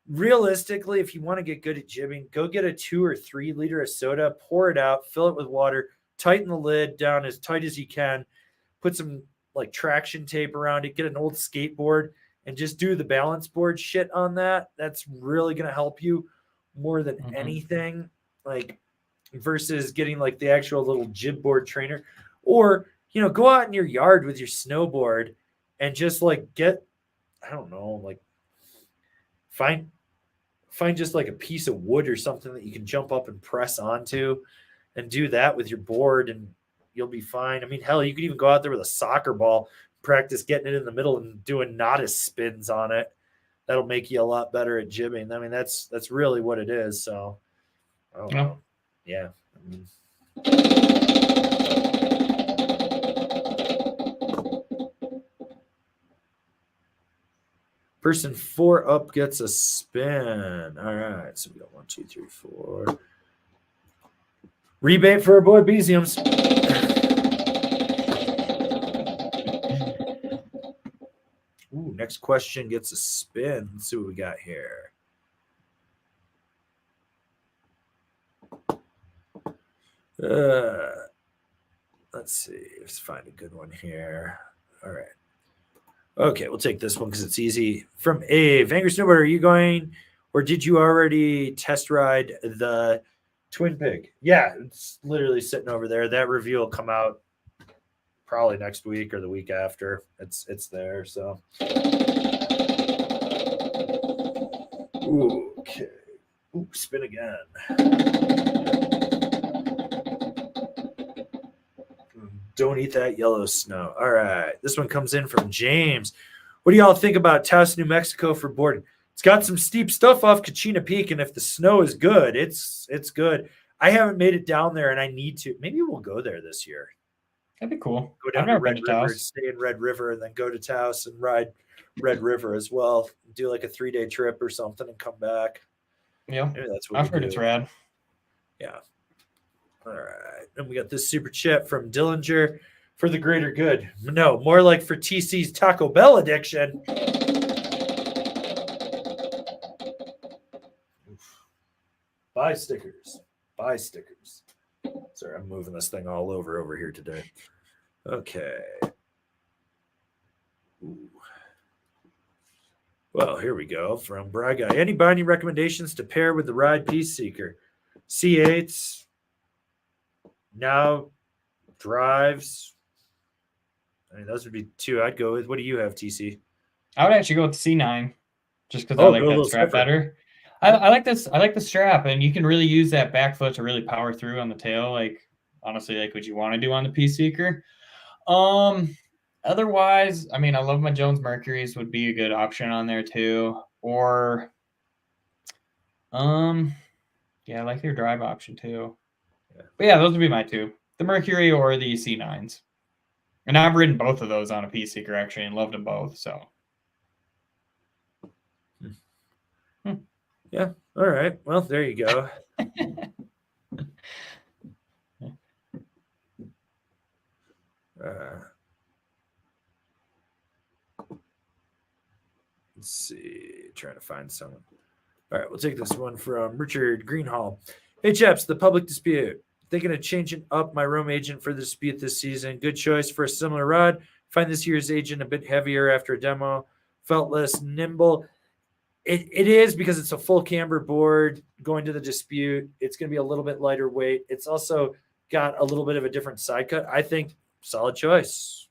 Realistically, if you want to get good at jibbing, go get a 2 or 3 liter of soda, pour it out, fill it with water, tighten the lid down as tight as you can, put some like traction tape around it, get an old skateboard, and just do the balance board shit on that. That's really going to help you more than anything, like versus getting like the actual little jib board trainer. Or, go out in your yard with your snowboard and just like get, I don't know, like find just like a piece of wood or something that you can jump up and press onto and do that with your board and you'll be fine. I mean, hell, you could even go out there with a soccer ball, practice getting it in the middle and doing notice spins on it. That'll make you a lot better at jibbing. I mean, that's really what it is. So, I don't know. Yeah. I mean, person 4 up gets a spin. All right. So we got 1, 2, 3, 4. Rebate for our boy Beziums. Ooh, next question gets a spin. Let's see what we got here. Let's see. Let's find a good one here. All right. Okay, we'll take this one because it's easy. From Ave, Angry Snowboarder, are you going, or did you already test ride the Twin Pig? Yeah, it's literally sitting over there. That review will come out probably next week or the week after. It's there. So, ooh, okay. Ooh, spin again. Don't eat that yellow snow. All right. This one comes in from James. What do y'all think about Taos, New Mexico for boarding? It's got some steep stuff off Kachina Peak, and if the snow is good, it's good. I haven't made it down there, and I need to. Maybe we'll go there this year. That'd be cool. Go down to Red River, stay in Red River, and then go to Taos and ride Red River as well. Do like a 3-day trip or something and come back. Yeah. Maybe that's what I've heard it's rad. Yeah. All right. And we got this super chat from Dillinger for the greater good. No, more like for TC's Taco Bell addiction. Buy stickers. Buy stickers. Sorry, I'm moving this thing all over here today. Okay. Ooh. Well, here we go from Bry Guy. Any binding recommendations to pair with the Ride Peace Seeker? C8s. Now drives. I mean, those would be two I'd go with. What do you have, TC? I would actually go with the C9 just because I Oh, like go a that little strap stiffer. better. I like this. I like the strap, and you can really use that back foot to really power through on the tail. Like honestly, like what you want to do on the P Seeker. Otherwise, I mean, I love my Jones Mercuries would be a good option on there too. Or, yeah, I like their drive option too. Yeah. But yeah, those would be my two: the Mercury or the C9s. And I've ridden both of those on a P Seeker actually, and loved them both. So. Yeah. All right. Well, there you go. Let's see. Trying to find someone. All right, we'll take this one from Richard Greenhall. Hey, chaps, the public dispute. Thinking of changing up my Rome agent for the dispute this season. Good choice for a similar rod. Find this year's agent a bit heavier after a demo. Felt less nimble. It is because it's a full camber board going to the dispute. It's going to be a little bit lighter weight. It's also got a little bit of a different side cut. I think solid choice.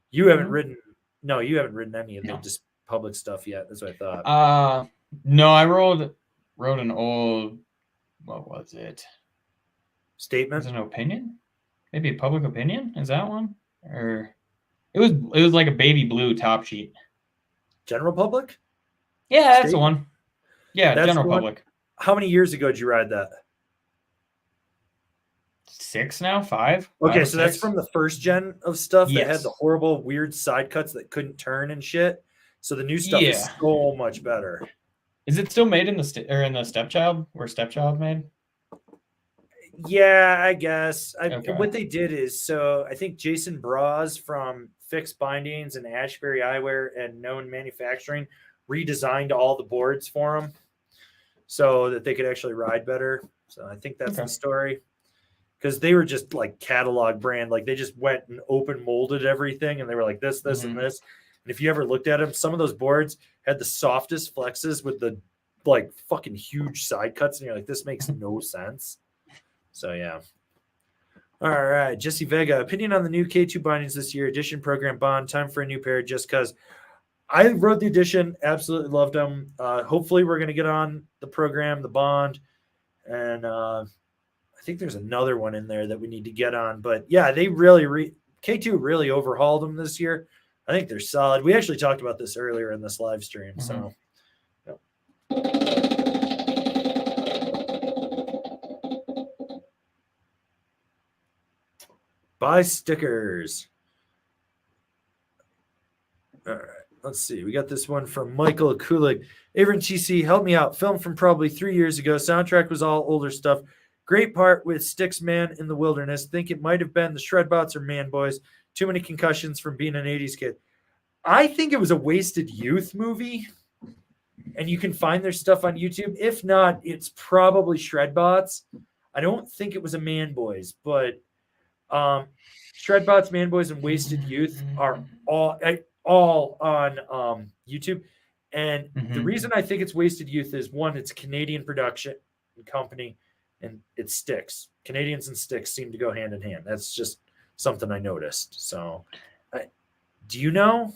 You haven't ridden. No, you haven't ridden any of the public stuff yet. That's what I thought. No, I rode an old. What was it? Statement. Was it an opinion? Maybe a public opinion? Is that one? Or it was like a baby blue top sheet. General public? Yeah, that's the one. Yeah, that's general public. How many years ago did you ride that? 6 now? 5? Okay, so that's from the first gen of stuff that had the horrible, weird side cuts that couldn't turn and shit. So the new stuff is so much better. Is it still made in the in the Stepchild where Stepchild made? Yeah, I guess. What they did is, so I think Jason Braz from Fixed Bindings and Ashbury Eyewear and Known Manufacturing redesigned all the boards for them so that they could actually ride better. So I think that's the story. Because they were just like catalog brand. Like they just went and open molded everything and they were like this, and this. And if you ever looked at them, some of those boards had the softest flexes with the like fucking huge side cuts. And you're like, this makes no sense. So, yeah. All right. Jesse Vega, opinion on the new K2 bindings this year, edition program bond, time for a new pair just because I rode the edition, absolutely loved them. Hopefully we're going to get on the program, the bond, and I think there's another one in there that we need to get on. But, yeah, they really K2 really overhauled them this year. I think they're solid. We actually talked about this earlier in this live stream. So, yep. Buy stickers. All right. Let's see. We got this one from Michael Kulig. Avern TC, help me out. Film from probably 3 years ago. Soundtrack was all older stuff. Great part with Styx Man in the Wilderness. Think it might have been the Shredbots or Man Boys. Too many concussions from being an 80s kid. I think it was a wasted youth movie. And you can find their stuff on YouTube. If not, it's probably Shredbots. I don't think it was a Man Boys, but Shredbots, Man Boys, and Wasted Youth are all on YouTube. And the reason I think it's Wasted Youth is, one, it's a Canadian production company, and it Styx. Canadians and Styx seem to go hand in hand. That's just something I noticed. So, do you know?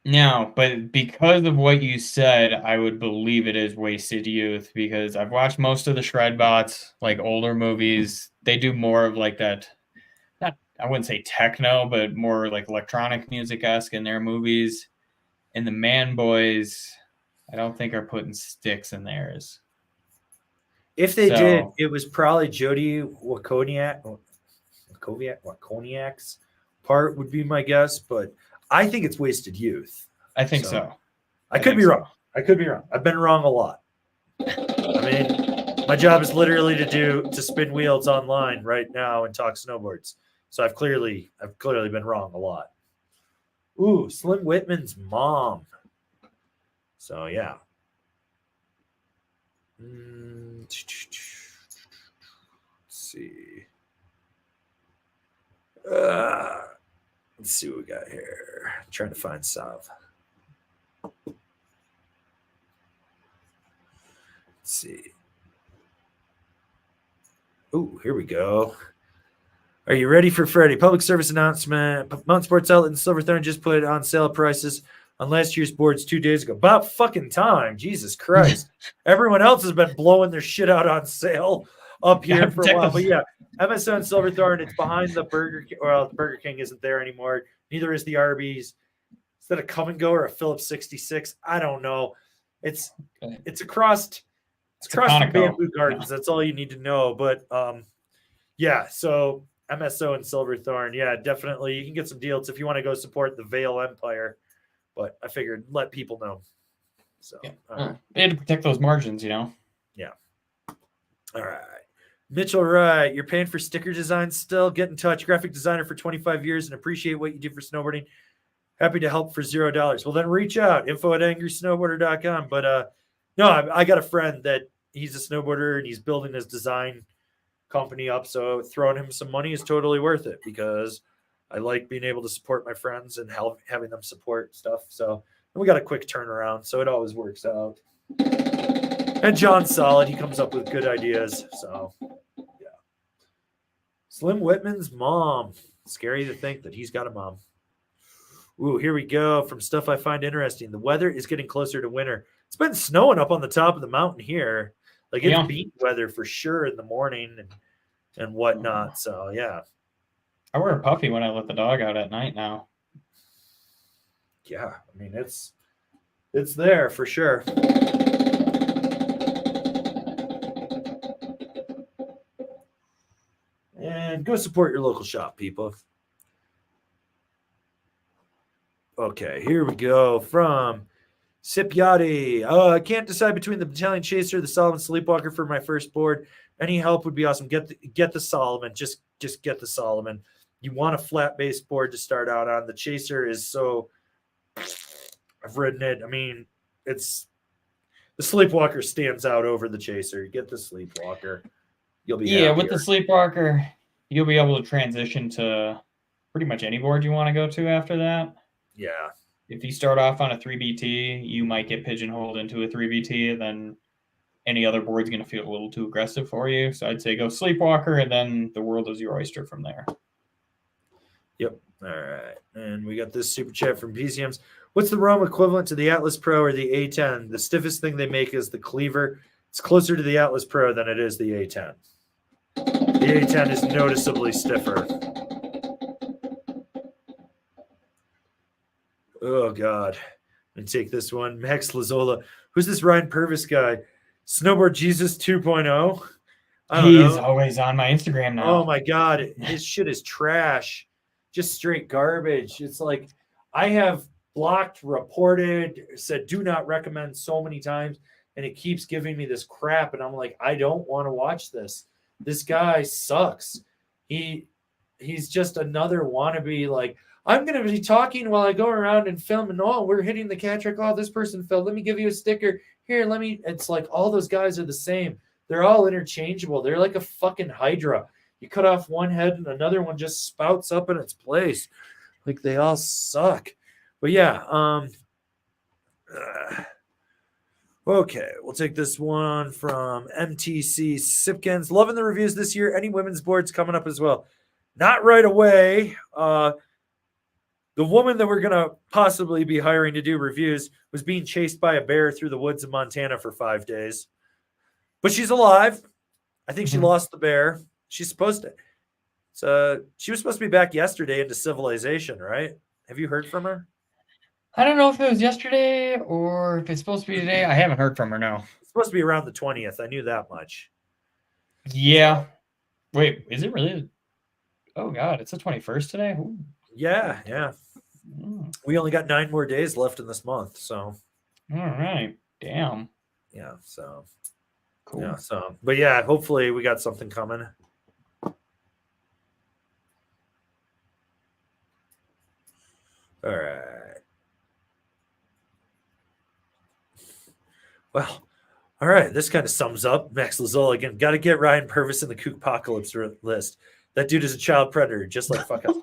No, but because of what you said, I would believe it is Wasted Youth because I've watched most of the Shredbots, like older movies. They do more of like that, not, I wouldn't say techno, but more like electronic music-esque in their movies. And the Man Boys, I don't think are putting Styx in theirs. If they did, it was probably Jody Waconiak's part would be my guess, but I think it's Wasted Youth. I think so. I could be wrong. I could be wrong. I've been wrong a lot. I mean, my job is literally to spin wheels online right now and talk snowboards. So I've clearly been wrong a lot. Ooh, Slim Whitman's mom. So yeah. Let's see. Let's see what we got here. I'm trying to find Sav. Let's see. Oh, here we go. Are you ready for Freddie? Public service announcement. Mountain Sports Outlet and Silverthorne just put on sale prices on last year's boards 2 days ago. About fucking time. Jesus Christ. Everyone else has been blowing their shit out on sale up here for a while. But yeah, MSO and Silverthorne, it's behind the Burger King. Well, the Burger King isn't there anymore. Neither is the Arby's. Is that a Come and Go or a Phillips 66? I don't know. It's across from Bamboo Gardens. Yeah. That's all you need to know. But yeah, so MSO and Silverthorne, yeah, definitely. You can get some deals if you want to go support the Vale Empire. But I figured let people know. So yeah. They had to protect those margins, you know. Yeah. All right. Mitchell Wright, you're paying for sticker designs still? Get in touch. Graphic designer for 25 years and appreciate what you do for snowboarding. Happy to help for $0. Well, then reach out. info@angrysnowboarder.com. But no, I got a friend that he's a snowboarder and he's building his design company up. So throwing him some money is totally worth it because I like being able to support my friends and having them support stuff. So we got a quick turnaround. So it always works out. And John's solid. He comes up with good ideas. So, yeah. Slim Whitman's mom. Scary to think that he's got a mom. Ooh, here we go. From stuff I find interesting. The weather is getting closer to winter. It's been snowing up on the top of the mountain here. Like it's beat weather for sure in the morning and whatnot. So, yeah. I wear a puffy when I let the dog out at night now. Yeah, I mean, it's there for sure. And go support your local shop, people. Okay, here we go from Sipiati. I can't decide between the Battalion Chaser, the Solomon Sleepwalker for my first board. Any help would be awesome. Get the Solomon. Just get the Solomon. You want a flat base board to start out on. The Chaser is so. I've ridden it. I mean, it's the Sleepwalker stands out over the Chaser. You get the Sleepwalker. You'll be happier. With the Sleepwalker, you'll be able to transition to pretty much any board you want to go to after that. Yeah. If you start off on a 3BT, you might get pigeonholed into a 3BT, and then any other board's going to feel a little too aggressive for you. So I'd say go Sleepwalker, and then the world is your oyster from there. Yep. All right. And we got this super chat from PCMs. What's the ROM equivalent to the Atlas Pro or the A10? The stiffest thing they make is the Quiver. It's closer to the Atlas Pro than it is the A10. The A10 is noticeably stiffer. Oh, God. And take this one. Max Lazola. Who's this Ryan Purvis guy? Snowboard Jesus 2.0? He's always on my Instagram now. Oh, my God. His shit is trash. Just straight garbage. It's like I have blocked, reported, said do not recommend so many times, and it keeps giving me this crap. And I'm like, I don't want to watch this. This guy sucks. He's just another wannabe. Like, I'm going to be talking while I go around and film, and we're hitting the cat trick. Oh, this person fell. Let me give you a sticker. Here, it's like all those guys are the same. They're all interchangeable. They're like a fucking Hydra. You cut off one head and another one just spouts up in its place. Like they all suck. But yeah, okay, we'll take this one from MTC Sipkins. Loving the reviews this year. Any women's boards coming up as well? Not right away. The woman that we're going to possibly be hiring to do reviews was being chased by a bear through the woods of Montana for 5 days. But she's alive. I think she lost the bear. She's supposed to. So she was supposed to be back yesterday into civilization, right? Have you heard from her? I don't know if it was yesterday or if it's supposed to be today. I haven't heard from her, no. It's supposed to be around the 20th. I knew that much. Yeah. Wait, is it really? Oh, God. It's the 21st today? Ooh. Yeah. We only got 9 more days left in this month, so. All right. Damn. Yeah, so. Cool. Yeah, so. But yeah, hopefully we got something coming. All right. Well, all right. This kind of sums up Max Lazola again. Got to get Ryan Purvis in the Kookpocalypse list. That dude is a child predator, just like fuck us.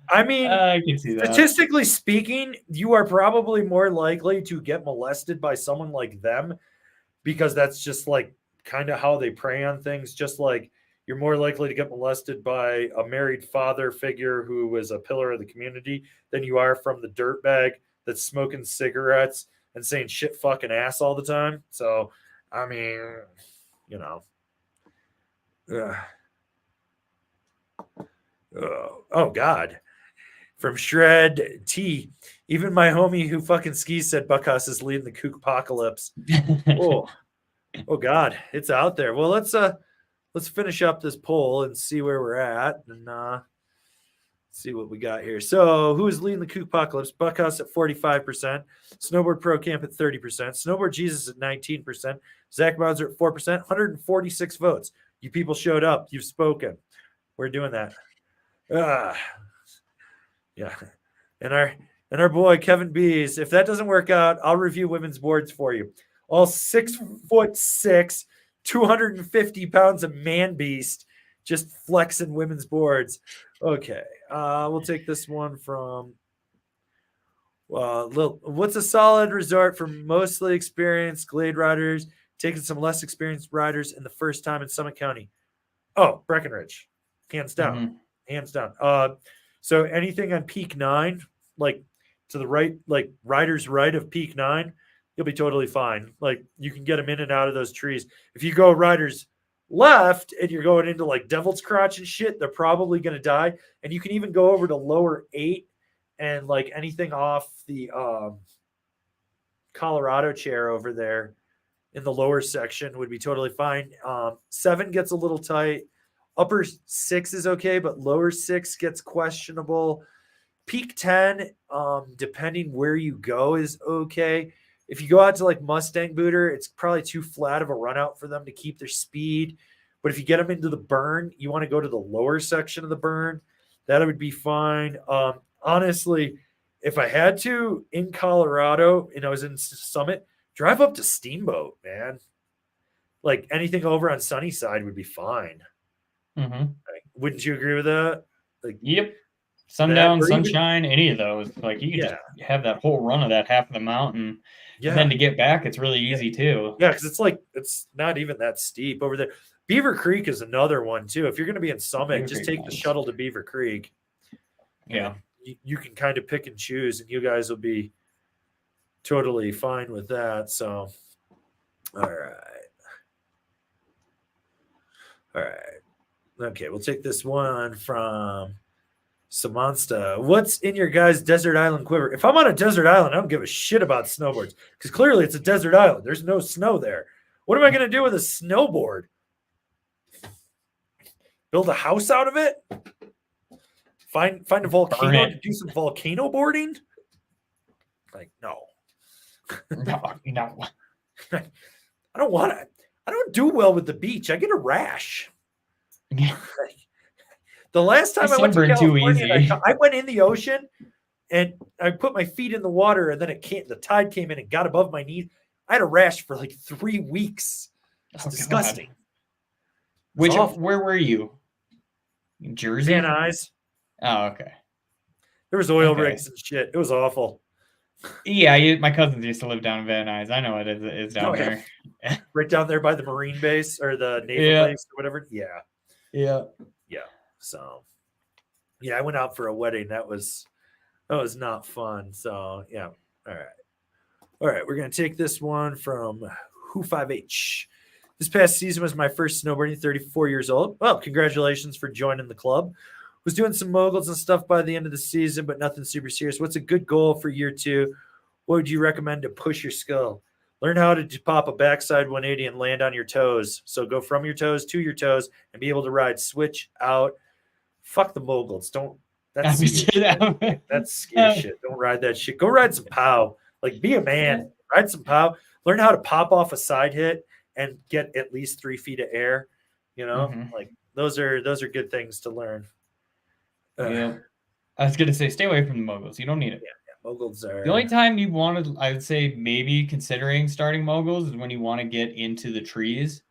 I mean, I can see that. Statistically speaking, you are probably more likely to get molested by someone like them because that's just like kind of how they prey on things. Just like you're more likely to get molested by a married father figure who was a pillar of the community than you are from the dirtbag that's smoking cigarettes and saying shit fucking ass all the time. So, I mean, you know. Oh, God. From Shred T. Even my homie who fucking skis said Buckhouse is leading the kook apocalypse. Oh, God. It's out there. Well, let's finish up this poll and see where we're at and see what we got here. So, who is leading the kook apocalypse? Buckhouse at 45%, Snowboard Pro Camp at 30%, Snowboard Jesus at 19%, Zach Bowser at 4%, 146 votes. You people showed up. You've spoken. We're doing that. Yeah. And our boy Kevin Bees. If that doesn't work out, I'll review women's boards for you. All 6'6", 250 pounds of man beast, just flexing women's boards. Okay, we'll take this one from. What's a solid resort for mostly experienced Glade riders taking some less experienced riders in the first time in Summit County? Oh, Breckenridge, hands down, hands down. So anything on Peak 9, like to the right, like riders right of Peak 9, you'll be totally fine. Like you can get them in and out of those trees. If you go riders left and you're going into like Devil's Crotch and shit, they're probably going to die. And you can even go over to lower 8 and like anything off the Colorado chair over there in the lower section would be totally fine. 7 gets a little tight. Upper 6 is okay, but lower 6 gets questionable. Peak 10, depending where you go, is okay. If you go out to like Mustang Booter, it's probably too flat of a run out for them to keep their speed. But if you get them into the burn, you want to go to the lower section of the burn. That would be fine. Honestly, if I had to in Colorado and I was in Summit, drive up to Steamboat, man. Like anything over on Sunnyside would be fine. Like, wouldn't you agree with that? Like, yep. Sundown, Sunshine, any of those. Like you can just have that whole run of that half of the mountain. Yeah. And then to get back, it's really easy too. Yeah, because it's not even that steep over there. Beaver Creek is another one too. If you're going to be in Summit, just take the shuttle to Beaver Creek. Yeah. You can kind of pick and choose, and you guys will be totally fine with that. So, all right. Okay, we'll take this one from Samansta. What's in your guys' desert island quiver? If I'm on a desert island, I don't give a shit about snowboards because clearly it's a desert island. There's no snow there. What am I going to do with a snowboard? Build a house out of it? Find a volcano to do some volcano boarding? Like, no. No. I don't want to. I don't do well with the beach. I get a rash. The last time I went to California, I went in the ocean and I put my feet in the water and then the tide came in and got above my knees. I had a rash for like 3 weeks. It's disgusting. Where were you? In Jersey? Van Nuys. Oh, okay. There was oil rigs and shit. It was awful. Yeah, my cousins used to live down in Van Nuys. I know it is down there. Right down there by the Marine base or the Naval base or whatever. Yeah. Yeah. So, I went out for a wedding. That was not fun. So, yeah. All right. We're going to take this one from Who5H. This past season was my first snowboarding, 34 years old. Well, congratulations for joining the club. Was doing some moguls and stuff by the end of the season, but nothing super serious. What's a good goal for year 2? What would you recommend to push your skill? Learn how to pop a backside 180 and land on your toes. So go from your toes to your toes and be able to ride switch out. Fuck the moguls. That's scary shit. Don't ride that shit. Go ride some POW. Like, be a man. Ride some POW. Learn how to pop off a side hit and get at least 3 feet of air. You know, like those are good things to learn. Yeah. I was going to say, stay away from the moguls. You don't need it. Yeah. Moguls are. The only time you want to, I would say, maybe considering starting moguls is when you want to get into the trees,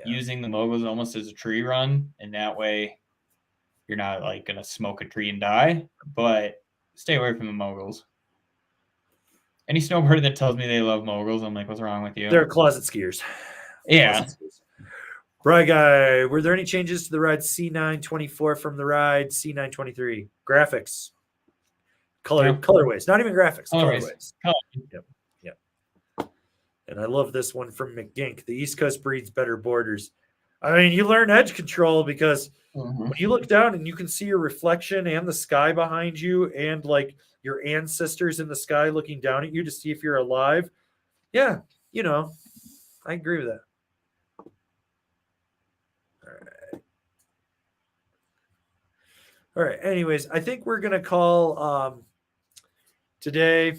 using the moguls almost as a tree run. And that way, you're not like going to smoke a tree and die, but stay away from the moguls. Any snowboarder that tells me they love moguls, I'm like, what's wrong with you? They're closet skiers. Yeah. Ride guy, were there any changes to the ride C924 from the ride C923? Graphics, colorways, not even graphics, colorways. Yep. And I love this one from McGink. The East Coast breeds better borders. I mean, you learn edge control because when you look down and you can see your reflection and the sky behind you and like your ancestors in the sky looking down at you to see if you're alive. Yeah, you know, I agree with that. All right. Anyways, I think we're gonna call today.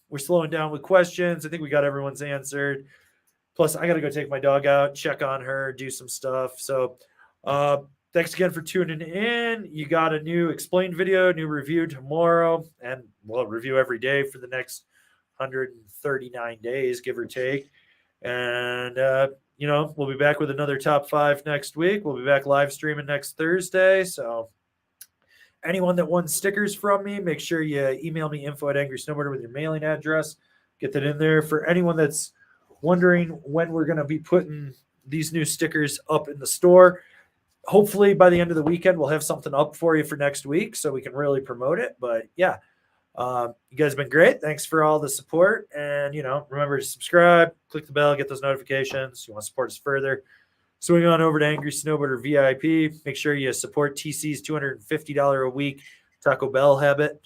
We're slowing down with questions. I think we got everyone's answered. Plus, I gotta go take my dog out, check on her, do some stuff. So, thanks again for tuning in. You got a new explained video, new review tomorrow, and we'll review every day for the next 139 days, give or take. And you know, we'll be back with another top 5 next week. We'll be back live streaming next Thursday. So anyone that won stickers from me, make sure you email me info@angrysnowboarder with your mailing address. Get that in there. For anyone that's wondering when we're going to be putting these new stickers up in the store, hopefully by the end of the weekend, we'll have something up for you for next week so we can really promote it. But yeah, you guys have been great. Thanks for all the support. And, you know, remember to subscribe, click the bell, get those notifications. You want to support us further, swing on over to Angry Snowboarder VIP. Make sure you support TC's $250 a week Taco Bell habit.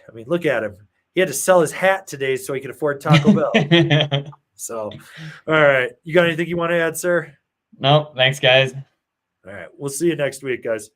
I mean, look at him. He had to sell his hat today so he could afford Taco Bell. So, all right. You got anything you want to add, sir? No, thanks, guys. All right. We'll see you next week, guys.